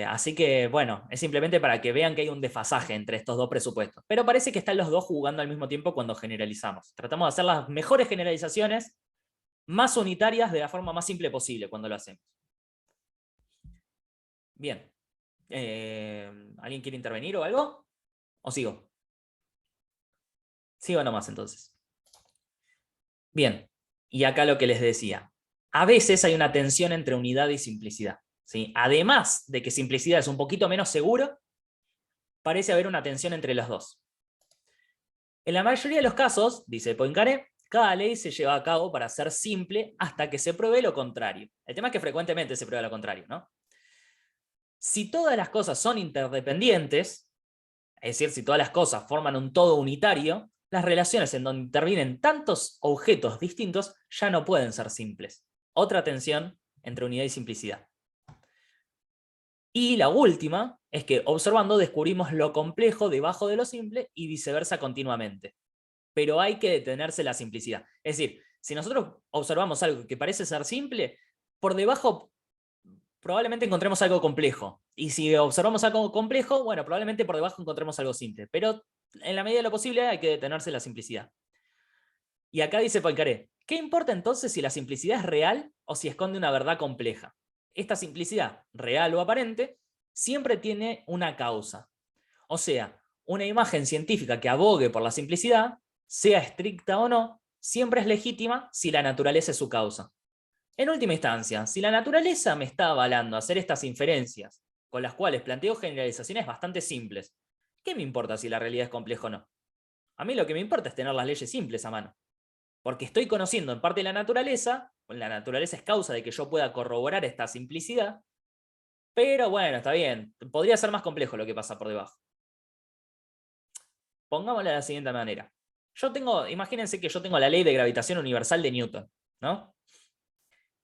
Así que bueno, es simplemente para que vean que hay un desfasaje entre estos dos presupuestos. Pero parece que están los dos jugando al mismo tiempo cuando generalizamos. Tratamos de hacer las mejores generalizaciones más unitarias de la forma más simple posible cuando lo hacemos. Bien. ¿Alguien quiere intervenir o algo? ¿O sigo? Sigo nomás entonces. Bien. Y acá lo que les decía. A veces hay una tensión entre unidad y simplicidad. ¿Sí? Además de que simplicidad es un poquito menos seguro, parece haber una tensión entre los dos. En la mayoría de los casos, dice Poincaré, cada ley se lleva a cabo para ser simple hasta que se pruebe lo contrario. El tema es que frecuentemente se prueba lo contrario, ¿no? Si todas las cosas son interdependientes, es decir, si todas las cosas forman un todo unitario, las relaciones en donde intervienen tantos objetos distintos ya no pueden ser simples. Otra tensión entre unidad y simplicidad. Y la última es que observando descubrimos lo complejo debajo de lo simple y viceversa continuamente. Pero hay que detenerse en la simplicidad. Es decir, si nosotros observamos algo que parece ser simple, por debajo probablemente encontremos algo complejo. Y si observamos algo complejo, bueno, probablemente por debajo encontremos algo simple. Pero en la medida de lo posible hay que detenerse en la simplicidad. Y acá dice Poincaré, ¿qué importa entonces si la simplicidad es real o si esconde una verdad compleja? Esta simplicidad, real o aparente, siempre tiene una causa. O sea, una imagen científica que abogue por la simplicidad, sea estricta o no, siempre es legítima si la naturaleza es su causa. En última instancia, si la naturaleza me está avalando a hacer estas inferencias, con las cuales planteo generalizaciones bastante simples, ¿qué me importa si la realidad es compleja o no? A mí lo que me importa es tener las leyes simples a mano. Porque estoy conociendo en parte la naturaleza es causa de que yo pueda corroborar esta simplicidad, pero bueno, está bien, podría ser más complejo lo que pasa por debajo. Pongámoslo de la siguiente manera. Imagínense que yo tengo la ley de gravitación universal de Newton, ¿no?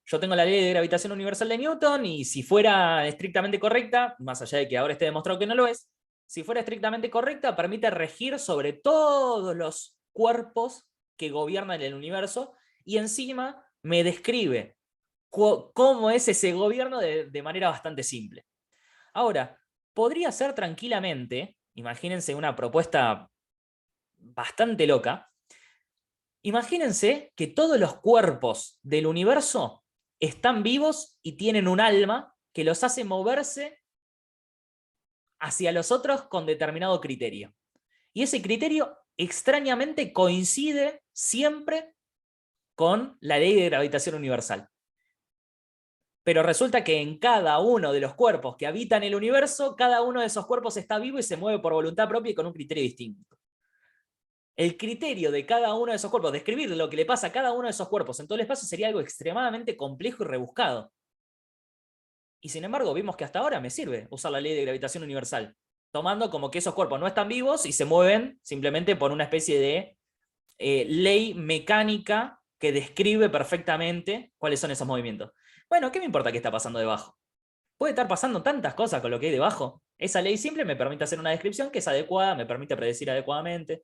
Yo tengo la ley de gravitación universal de Newton y si fuera estrictamente correcta, más allá de que ahora esté demostrado que no lo es, si fuera estrictamente correcta, permite regir sobre todos los cuerpos que gobiernan el universo y encima me describe cómo es ese gobierno de manera bastante simple. Ahora, podría ser tranquilamente, imagínense una propuesta bastante loca, imagínense que todos los cuerpos del universo están vivos y tienen un alma que los hace moverse hacia los otros con determinado criterio. Y ese criterio extrañamente coincide siempre con la ley de gravitación universal. Pero resulta que en cada uno de los cuerpos que habitan el universo, cada uno de esos cuerpos está vivo y se mueve por voluntad propia y con un criterio distinto. El criterio de cada uno de esos cuerpos, describir lo que le pasa a cada uno de esos cuerpos en todo el espacio sería algo extremadamente complejo y rebuscado. Y sin embargo, vimos que hasta ahora me sirve usar la ley de gravitación universal, tomando como que esos cuerpos no están vivos y se mueven simplemente por una especie de ley mecánica que describe perfectamente cuáles son esos movimientos. Bueno, ¿qué me importa qué está pasando debajo? Puede estar pasando tantas cosas con lo que hay debajo. Esa ley simple me permite hacer una descripción que es adecuada, me permite predecir adecuadamente.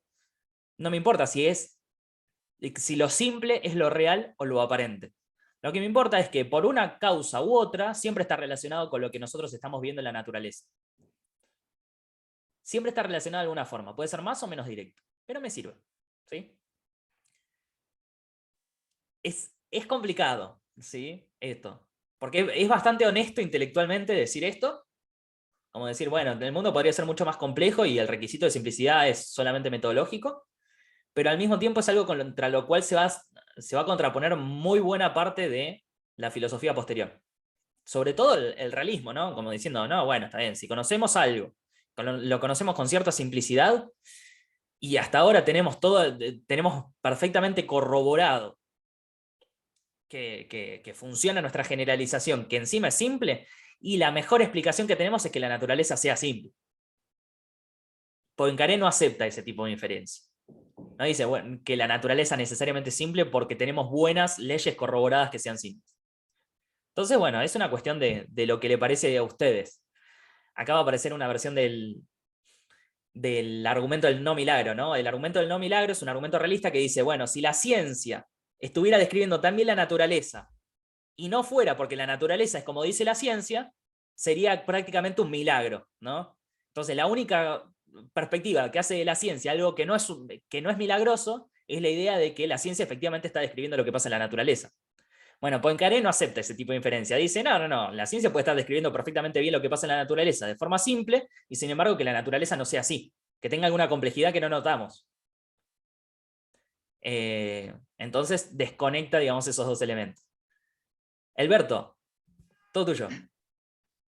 No me importa si lo simple es lo real o lo aparente. Lo que me importa es que por una causa u otra siempre está relacionado con lo que nosotros estamos viendo en la naturaleza. Siempre está relacionado de alguna forma. Puede ser más o menos directo, pero me sirve. ¿Sí? Es complicado, ¿sí? Esto. Porque es bastante honesto intelectualmente decir esto. Como decir, bueno, el mundo podría ser mucho más complejo y el requisito de simplicidad es solamente metodológico. Pero al mismo tiempo es algo contra lo cual se va a contraponer muy buena parte de la filosofía posterior. Sobre todo el realismo, ¿no? Como diciendo, no, bueno, está bien, si conocemos algo, lo conocemos con cierta simplicidad, y hasta ahora tenemos perfectamente corroborado que funciona nuestra generalización, que encima es simple, y la mejor explicación que tenemos es que la naturaleza sea simple. Poincaré no acepta ese tipo de inferencia. No dice bueno, que la naturaleza necesariamente es simple porque tenemos buenas leyes corroboradas que sean simples. Entonces, bueno, es una cuestión de lo que le parece a ustedes. Acá va a aparecer una versión del argumento del no milagro, ¿no? El argumento del no milagro es un argumento realista que dice, bueno, si la ciencia estuviera describiendo también la naturaleza y no fuera porque la naturaleza es como dice la ciencia, sería prácticamente un milagro, ¿no? Entonces, la única perspectiva que hace de la ciencia algo que no es milagroso es la idea de que la ciencia efectivamente está describiendo lo que pasa en la naturaleza. Bueno, Poincaré no acepta ese tipo de inferencia. Dice, no, la ciencia puede estar describiendo perfectamente bien lo que pasa en la naturaleza de forma simple, y sin embargo que la naturaleza no sea así, que tenga alguna complejidad que no notamos. Entonces desconecta, digamos, esos dos elementos. Alberto, todo tuyo.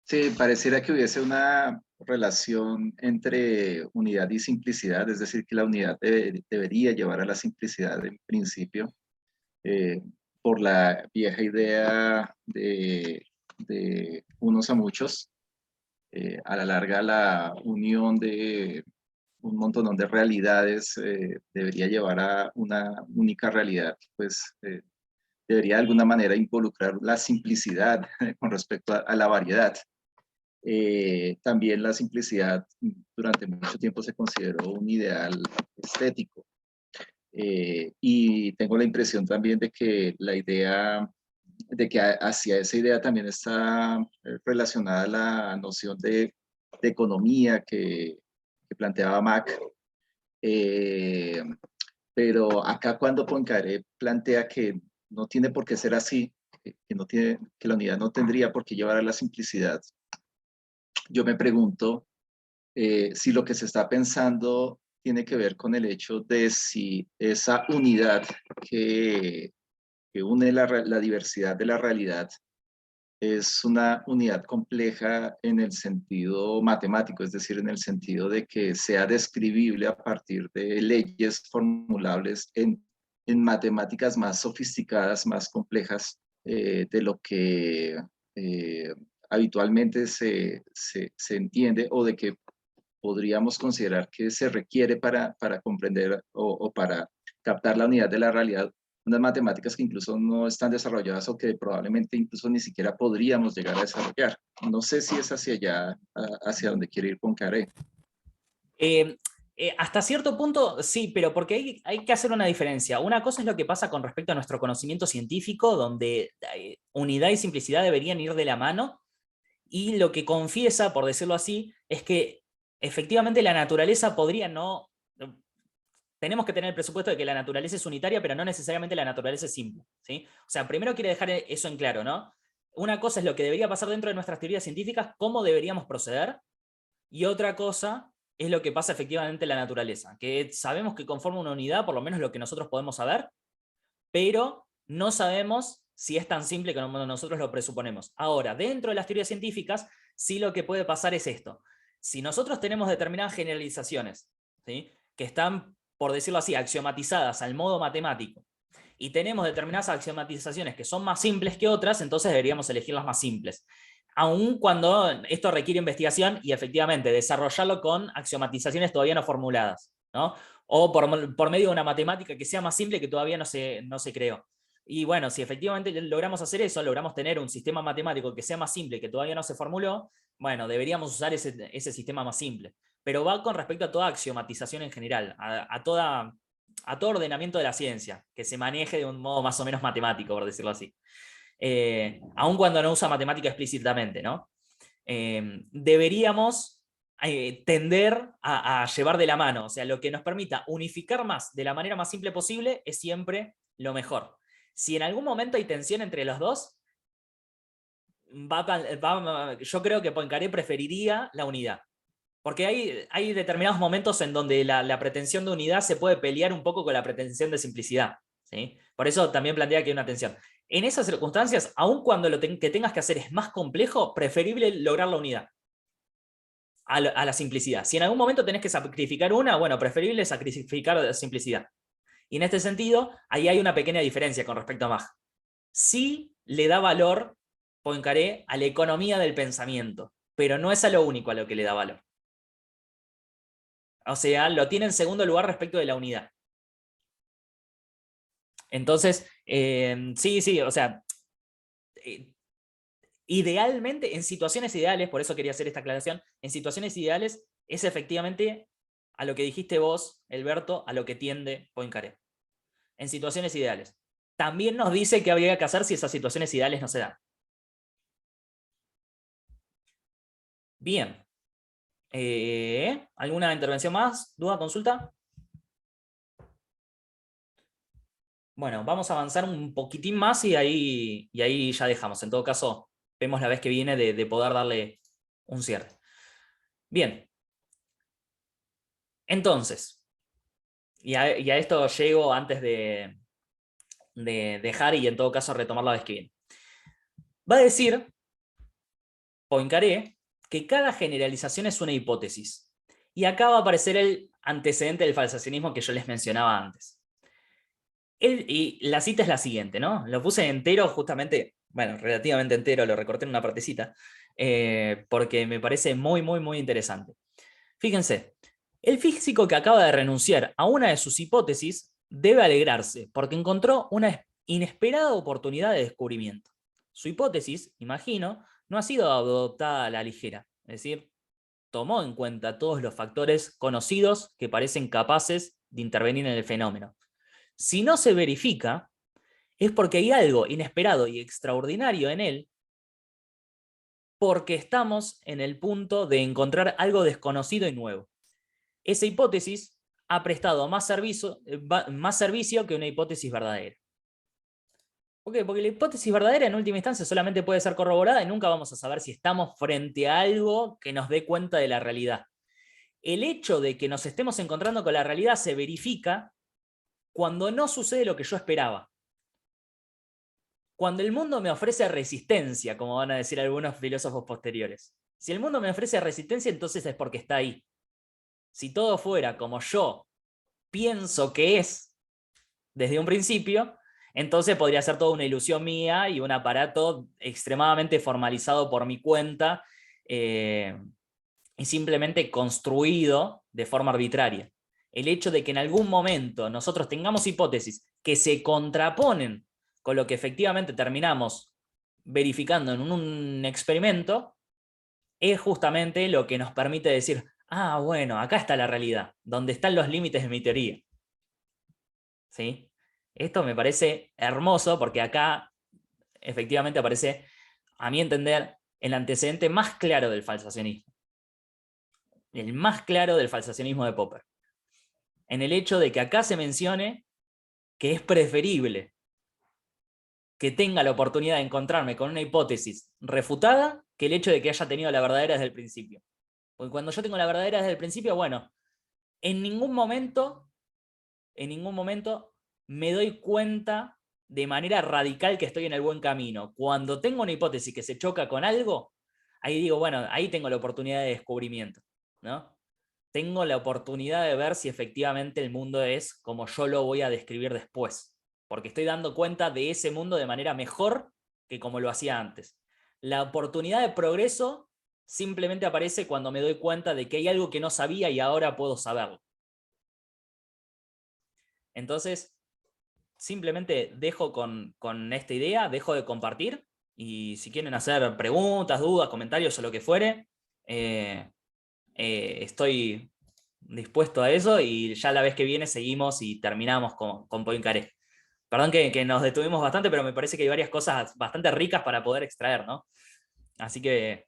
Sí, pareciera que hubiese una relación entre unidad y simplicidad, es decir, que la unidad debería llevar a la simplicidad en principio, por la vieja idea de unos a muchos. A la larga, la unión de un montón de realidades debería llevar a una única realidad, pues debería de alguna manera involucrar la simplicidad con respecto a la variedad. También la simplicidad durante mucho tiempo se consideró un ideal estético. Y tengo la impresión también de que la idea, de que hacia esa idea también está relacionada la noción de economía que planteaba Mack. Pero acá cuando Poincaré plantea que no tiene por qué ser así, que la unidad no tendría por qué llevar a la simplicidad, yo me pregunto si lo que se está pensando tiene que ver con el hecho de si esa unidad que une la diversidad de la realidad es una unidad compleja en el sentido matemático, es decir, en el sentido de que sea describible a partir de leyes formulables en matemáticas más sofisticadas, más complejas de lo que habitualmente se entiende o de que podríamos considerar que se requiere para comprender o para captar la unidad de la realidad, unas matemáticas que incluso no están desarrolladas o que probablemente incluso ni siquiera podríamos llegar a desarrollar. No sé si es hacia allá, hacia donde quiere ir Poincaré. Hasta cierto punto sí, pero porque hay que hacer una diferencia. Una cosa es lo que pasa con respecto a nuestro conocimiento científico, donde unidad y simplicidad deberían ir de la mano, y lo que confiesa, por decirlo así, es que efectivamente la naturaleza podría no... Tenemos que tener el presupuesto de que la naturaleza es unitaria, pero no necesariamente la naturaleza es simple, ¿sí? O sea, primero quiere dejar eso en claro, ¿no? Una cosa es lo que debería pasar dentro de nuestras teorías científicas, cómo deberíamos proceder, y otra cosa es lo que pasa efectivamente en la naturaleza, que sabemos que conforma una unidad, por lo menos lo que nosotros podemos saber, pero no sabemos si es tan simple como nosotros lo presuponemos. Ahora, dentro de las teorías científicas, sí lo que puede pasar es esto. Si nosotros tenemos determinadas generalizaciones, ¿sí?, que están, por decirlo así, axiomatizadas al modo matemático, y tenemos determinadas axiomatizaciones que son más simples que otras, entonces deberíamos elegir las más simples. Aun cuando esto requiere investigación y efectivamente desarrollarlo con axiomatizaciones todavía no formuladas, ¿no? O por medio de una matemática que sea más simple que todavía no se creó. Y bueno, si efectivamente logramos hacer eso, logramos tener un sistema matemático que sea más simple, que todavía no se formuló, bueno, deberíamos usar ese sistema más simple. Pero va con respecto a toda axiomatización en general, a todo ordenamiento de la ciencia, que se maneje de un modo más o menos matemático, por decirlo así. Aun cuando no usa matemática explícitamente, ¿no? Deberíamos tender a llevar de la mano, o sea, lo que nos permita unificar más de la manera más simple posible es siempre lo mejor. Si en algún momento hay tensión entre los dos, yo creo que Poincaré preferiría la unidad. Porque hay determinados momentos en donde la pretensión de unidad se puede pelear un poco con la pretensión de simplicidad, ¿sí? Por eso también plantea que hay una tensión. En esas circunstancias, aun cuando lo que tengas que hacer es más complejo, preferible lograr la unidad a la simplicidad. Si en algún momento tenés que sacrificar una, bueno, preferible sacrificar la simplicidad. Y en este sentido, ahí hay una pequeña diferencia con respecto a Mach. Sí le da valor Poincaré a la economía del pensamiento, pero no es a lo único a lo que le da valor. O sea, lo tiene en segundo lugar respecto de la unidad. Entonces, sí, o sea, idealmente, en situaciones ideales, por eso quería hacer esta aclaración, en situaciones ideales es efectivamente a lo que dijiste vos, Alberto, a lo que tiende Poincaré. En situaciones ideales. También nos dice qué habría que hacer si esas situaciones ideales no se dan. Bien. ¿Alguna intervención más? ¿Duda, consulta? Bueno, vamos a avanzar un poquitín más y ahí ya dejamos. En todo caso, vemos la vez que viene de poder darle un cierre. Bien. Entonces, y a esto llego antes de dejar y en todo caso retomar la vez que viene. Va a decir Poincaré que cada generalización es una hipótesis. Y acá va a aparecer el antecedente del falsacionismo que yo les mencionaba antes. Y la cita es la siguiente, ¿no? Lo puse entero justamente, bueno, relativamente entero, lo recorté en una partecita, porque me parece muy, muy, muy interesante. Fíjense, el físico que acaba de renunciar a una de sus hipótesis debe alegrarse, porque encontró una inesperada oportunidad de descubrimiento. Su hipótesis, imagino, no ha sido adoptada a la ligera, es decir, tomó en cuenta todos los factores conocidos que parecen capaces de intervenir en el fenómeno. Si no se verifica, es porque hay algo inesperado y extraordinario en él, porque estamos en el punto de encontrar algo desconocido y nuevo. Esa hipótesis ha prestado más servicio que una hipótesis verdadera. ¿Por qué? Porque la hipótesis verdadera en última instancia solamente puede ser corroborada y nunca vamos a saber si estamos frente a algo que nos dé cuenta de la realidad. El hecho de que nos estemos encontrando con la realidad se verifica cuando no sucede lo que yo esperaba. cuando el mundo me ofrece resistencia, como van a decir algunos filósofos posteriores. Si el mundo me ofrece resistencia, entonces es porque está ahí. Si todo fuera como yo pienso que es desde un principio, entonces podría ser toda una ilusión mía y un aparato extremadamente formalizado por mi cuenta y simplemente construido de forma arbitraria. El hecho de que en algún momento nosotros tengamos hipótesis que se contraponen con lo que efectivamente terminamos verificando en un experimento, es justamente lo que nos permite decir, ah, bueno, acá está la realidad, donde están los límites de mi teoría. ¿Sí? Esto me parece hermoso porque acá efectivamente aparece, a mi entender, el antecedente más claro del falsacionismo. El más claro del falsacionismo de Popper. En el hecho de que acá se mencione que es preferible que tenga la oportunidad de encontrarme con una hipótesis refutada que el hecho de que haya tenido la verdadera desde el principio. Porque cuando yo tengo la verdadera desde el principio, bueno, en ningún momento me doy cuenta de manera radical que estoy en el buen camino. Cuando tengo una hipótesis que se choca con algo, ahí digo, bueno, ahí tengo la oportunidad de descubrimiento, ¿no? Tengo la oportunidad de ver si efectivamente el mundo es como yo lo voy a describir después, porque estoy dando cuenta de ese mundo de manera mejor que como lo hacía antes. La oportunidad de progreso simplemente aparece cuando me doy cuenta de que hay algo que no sabía y ahora puedo saberlo. Entonces, simplemente dejo con esta idea, dejo de compartir, y si quieren hacer preguntas, dudas, comentarios o lo que fuere, estoy dispuesto a eso, y ya la vez que viene seguimos y terminamos con Poincaré. Perdón que nos detuvimos bastante, pero me parece que hay varias cosas bastante ricas para poder extraer, ¿no? Así que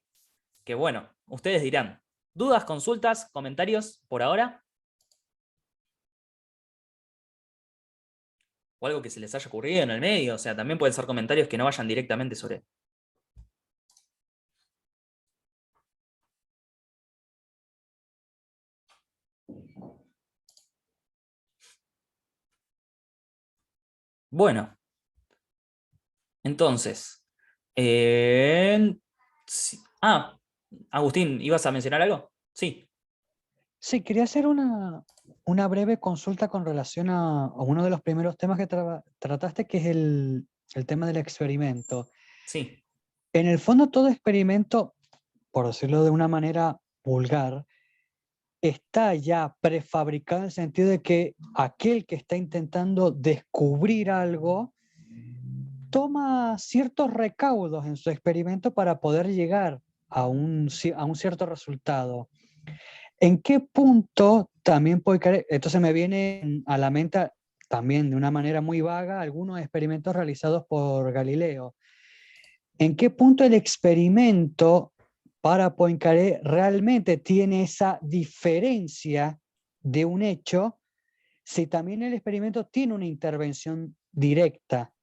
bueno, ustedes dirán. ¿Dudas, consultas, comentarios por ahora? O algo que se les haya ocurrido en el medio, o sea, también pueden ser comentarios que no vayan directamente sobre. Bueno, entonces, Agustín, ¿ibas a mencionar algo? Sí. Sí, quería hacer una breve consulta con relación a uno de los primeros temas que trataste, que es el tema del experimento. Sí. En el fondo, todo experimento, por decirlo de una manera vulgar, está ya prefabricado en el sentido de que aquel que está intentando descubrir algo toma ciertos recaudos en su experimento para poder llegar a un cierto resultado. ¿En qué punto también Poincaré? Entonces me viene a la mente también de una manera muy vaga algunos experimentos realizados por Galileo. ¿En qué punto el experimento para Poincaré realmente tiene esa diferencia de un hecho si también el experimento tiene una intervención directa?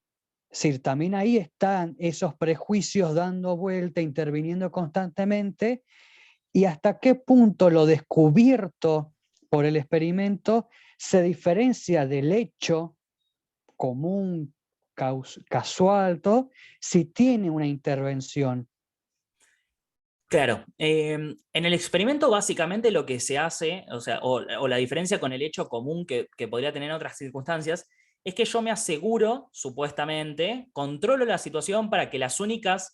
Es decir, también ahí están esos prejuicios dando vuelta, interviniendo constantemente, y hasta qué punto lo descubierto por el experimento se diferencia del hecho común, casual, todo, si tiene una intervención. Claro, en el experimento básicamente lo que se hace, o sea, o la diferencia con el hecho común que podría tener en otras circunstancias, es que yo me aseguro, supuestamente, controlo la situación para que las únicas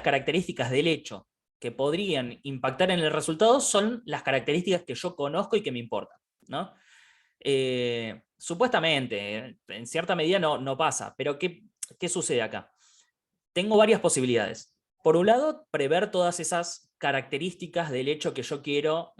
características del hecho que podrían impactar en el resultado son las características que yo conozco y que me importan, ¿no? Supuestamente, en cierta medida no pasa, pero ¿qué sucede acá? Tengo varias posibilidades. Por un lado, prever todas esas características del hecho que yo quiero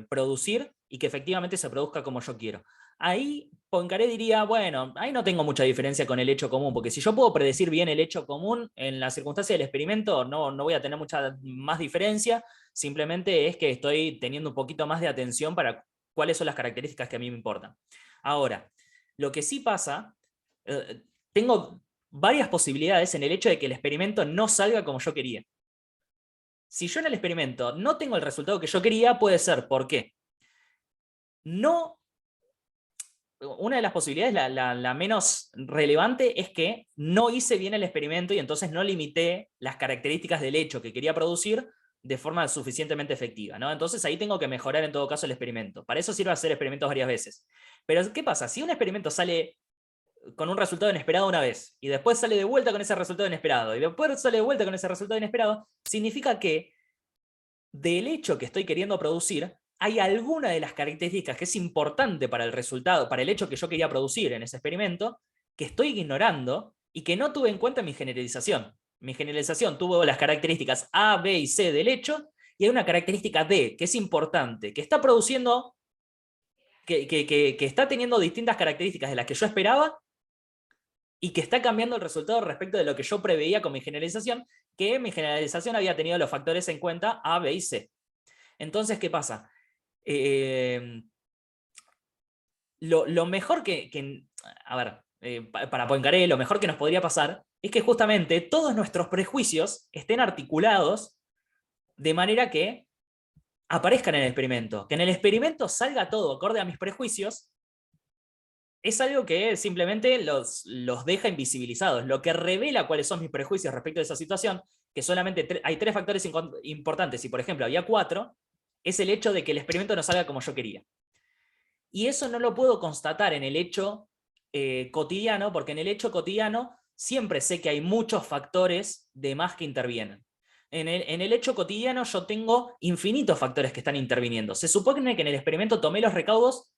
producir y que efectivamente se produzca como yo quiero. Ahí Poincaré diría, bueno, ahí no tengo mucha diferencia con el hecho común, porque si yo puedo predecir bien el hecho común, en la circunstancia del experimento no voy a tener mucha más diferencia, simplemente es que estoy teniendo un poquito más de atención para cuáles son las características que a mí me importan. Ahora, lo que sí pasa, tengo varias posibilidades en el hecho de que el experimento no salga como yo quería. Si yo en el experimento no tengo el resultado que yo quería, puede ser porque no una de las posibilidades, la menos relevante, es que no hice bien el experimento y entonces no limité las características del hecho que quería producir de forma suficientemente efectiva, ¿no? Entonces ahí tengo que mejorar en todo caso el experimento. Para eso sirve hacer experimentos varias veces. Pero ¿qué pasa? Si un experimento sale con un resultado inesperado una vez, y después sale de vuelta con ese resultado inesperado, y después sale de vuelta con ese resultado inesperado, significa que del hecho que estoy queriendo producir, hay alguna de las características que es importante para el resultado, para el hecho que yo quería producir en ese experimento, que estoy ignorando y que no tuve en cuenta en mi generalización. Mi generalización tuvo las características A, B y C del hecho, y hay una característica D, que es importante, que está produciendo, que está teniendo distintas características de las que yo esperaba, y que está cambiando el resultado respecto de lo que yo preveía con mi generalización, que mi generalización había tenido los factores en cuenta A, B y C. Entonces, ¿qué pasa? Lo mejor a ver, para Poincaré, lo mejor que nos podría pasar es que justamente todos nuestros prejuicios estén articulados de manera que aparezcan en el experimento. Que en el experimento salga todo acorde a mis prejuicios es algo que simplemente los deja invisibilizados. Lo que revela cuáles son mis prejuicios respecto a esa situación, que solamente hay 3 factores importantes, y por ejemplo había 4, es el hecho de que el experimento no salga como yo quería. Y eso no lo puedo constatar en el hecho cotidiano, porque en el hecho cotidiano siempre sé que hay muchos factores de más que intervienen. En el hecho cotidiano yo tengo infinitos factores que están interviniendo. Se supone que en el experimento tomé los recaudos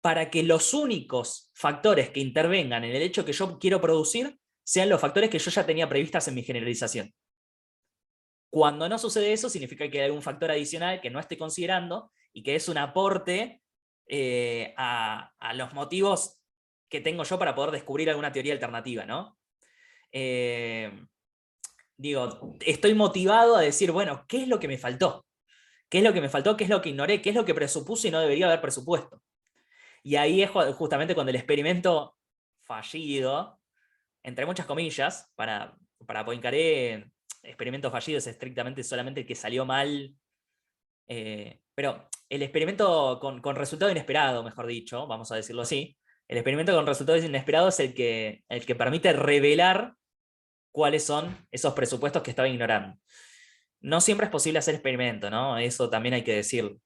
para que los únicos factores que intervengan en el hecho que yo quiero producir sean los factores que yo ya tenía previstas en mi generalización. Cuando no sucede eso, significa que hay algún factor adicional que no estoy considerando y que es un aporte a los motivos que tengo yo para poder descubrir alguna teoría alternativa, ¿no? Digo, estoy motivado a decir, bueno, ¿qué es lo que me faltó? ¿Qué es lo que me faltó? ¿Qué es lo que ignoré? ¿Qué es lo que presupuse y no debería haber presupuesto? Y ahí es justamente cuando el experimento fallido, entre muchas comillas, para Poincaré, experimento fallido es estrictamente solamente el que salió mal, pero el experimento con resultado inesperado, mejor dicho, vamos a decirlo así, el experimento con resultados inesperados es el que permite revelar cuáles son esos presupuestos que estaba ignorando. No siempre es posible hacer experimento, ¿no? Eso también hay que decirlo.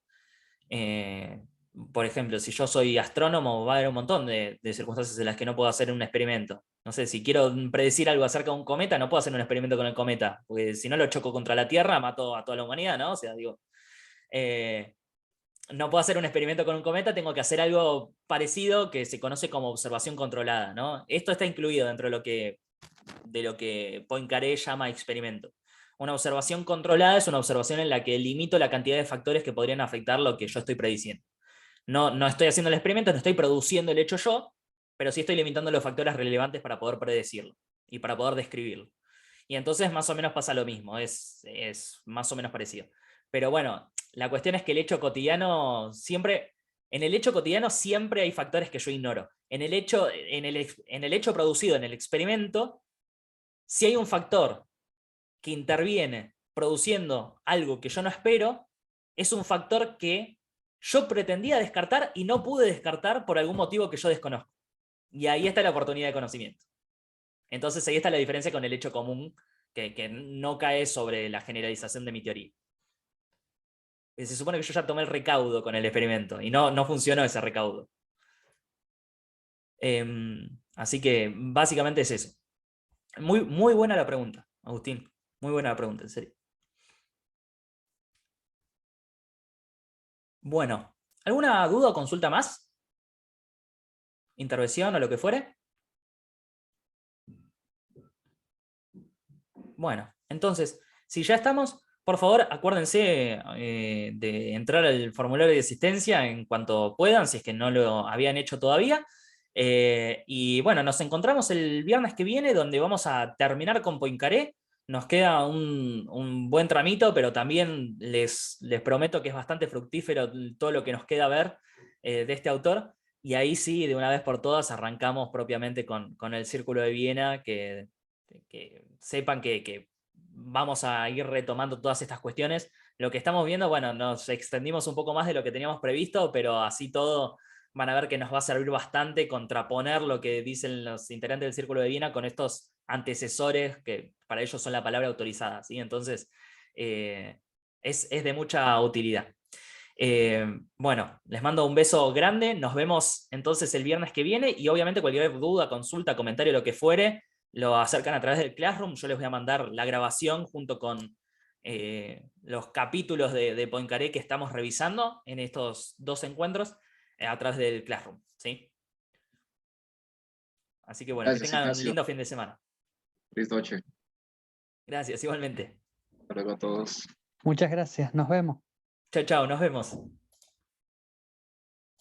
Por ejemplo, si yo soy astrónomo, va a haber un montón de circunstancias en las que no puedo hacer un experimento. No sé, si quiero predecir algo acerca de un cometa, no puedo hacer un experimento con el cometa, porque si no lo choco contra la Tierra, mato a toda la humanidad, ¿no? O sea, digo, no puedo hacer un experimento con un cometa, tengo que hacer algo parecido que se conoce como observación controlada, ¿no? Esto está incluido dentro de lo que Poincaré llama experimento. Una observación controlada es una observación en la que limito la cantidad de factores que podrían afectar lo que yo estoy prediciendo. No estoy haciendo el experimento, no estoy produciendo el hecho yo, pero sí estoy limitando los factores relevantes para poder predecirlo y para poder describirlo. Y entonces más o menos pasa lo mismo, es más o menos parecido. Pero bueno, la cuestión es que el hecho cotidiano en el hecho cotidiano siempre hay factores que yo ignoro. En el hecho producido en el experimento, si hay un factor que interviene produciendo algo que yo no espero, es un factor que yo pretendía descartar y no pude descartar por algún motivo que yo desconozco. Y ahí está la oportunidad de conocimiento. Entonces ahí está la diferencia con el hecho común, que no cae sobre la generalización de mi teoría. Se supone que yo ya tomé el recaudo con el experimento y no funcionó ese recaudo. Así que básicamente es eso. Muy, muy buena la pregunta, Agustín. Muy buena la pregunta, en serio. Bueno, ¿alguna duda o consulta más? ¿Intervención o lo que fuere? Bueno, entonces, si ya estamos, por favor, acuérdense de entrar al formulario de asistencia en cuanto puedan, si es que no lo habían hecho todavía. Y bueno, nos encontramos el viernes que viene, donde vamos a terminar con Poincaré. Nos queda un buen tramito, pero también les prometo que es bastante fructífero todo lo que nos queda ver de este autor. Y ahí sí, de una vez por todas, arrancamos propiamente con el Círculo de Viena, que sepan que vamos a ir retomando todas estas cuestiones. Lo que estamos viendo, bueno, nos extendimos un poco más de lo que teníamos previsto, pero así todo van a ver que nos va a servir bastante contraponer lo que dicen los integrantes del Círculo de Viena con estos antecesores que para ellos son la palabra autorizada, ¿sí? Entonces, es de mucha utilidad. Bueno, les mando un beso grande, nos vemos entonces el viernes que viene, y obviamente cualquier duda, consulta, comentario, lo que fuere, lo acercan a través del Classroom. Yo les voy a mandar la grabación junto con los capítulos de Poincaré que estamos revisando en estos 2 encuentros a través del Classroom, ¿sí? Así que bueno, Gracias, que tengan un Ignacio. lindo fin de semana. Feliz noche. Gracias, igualmente. Hasta luego a todos. Muchas gracias, nos vemos. Chao, chao, nos vemos.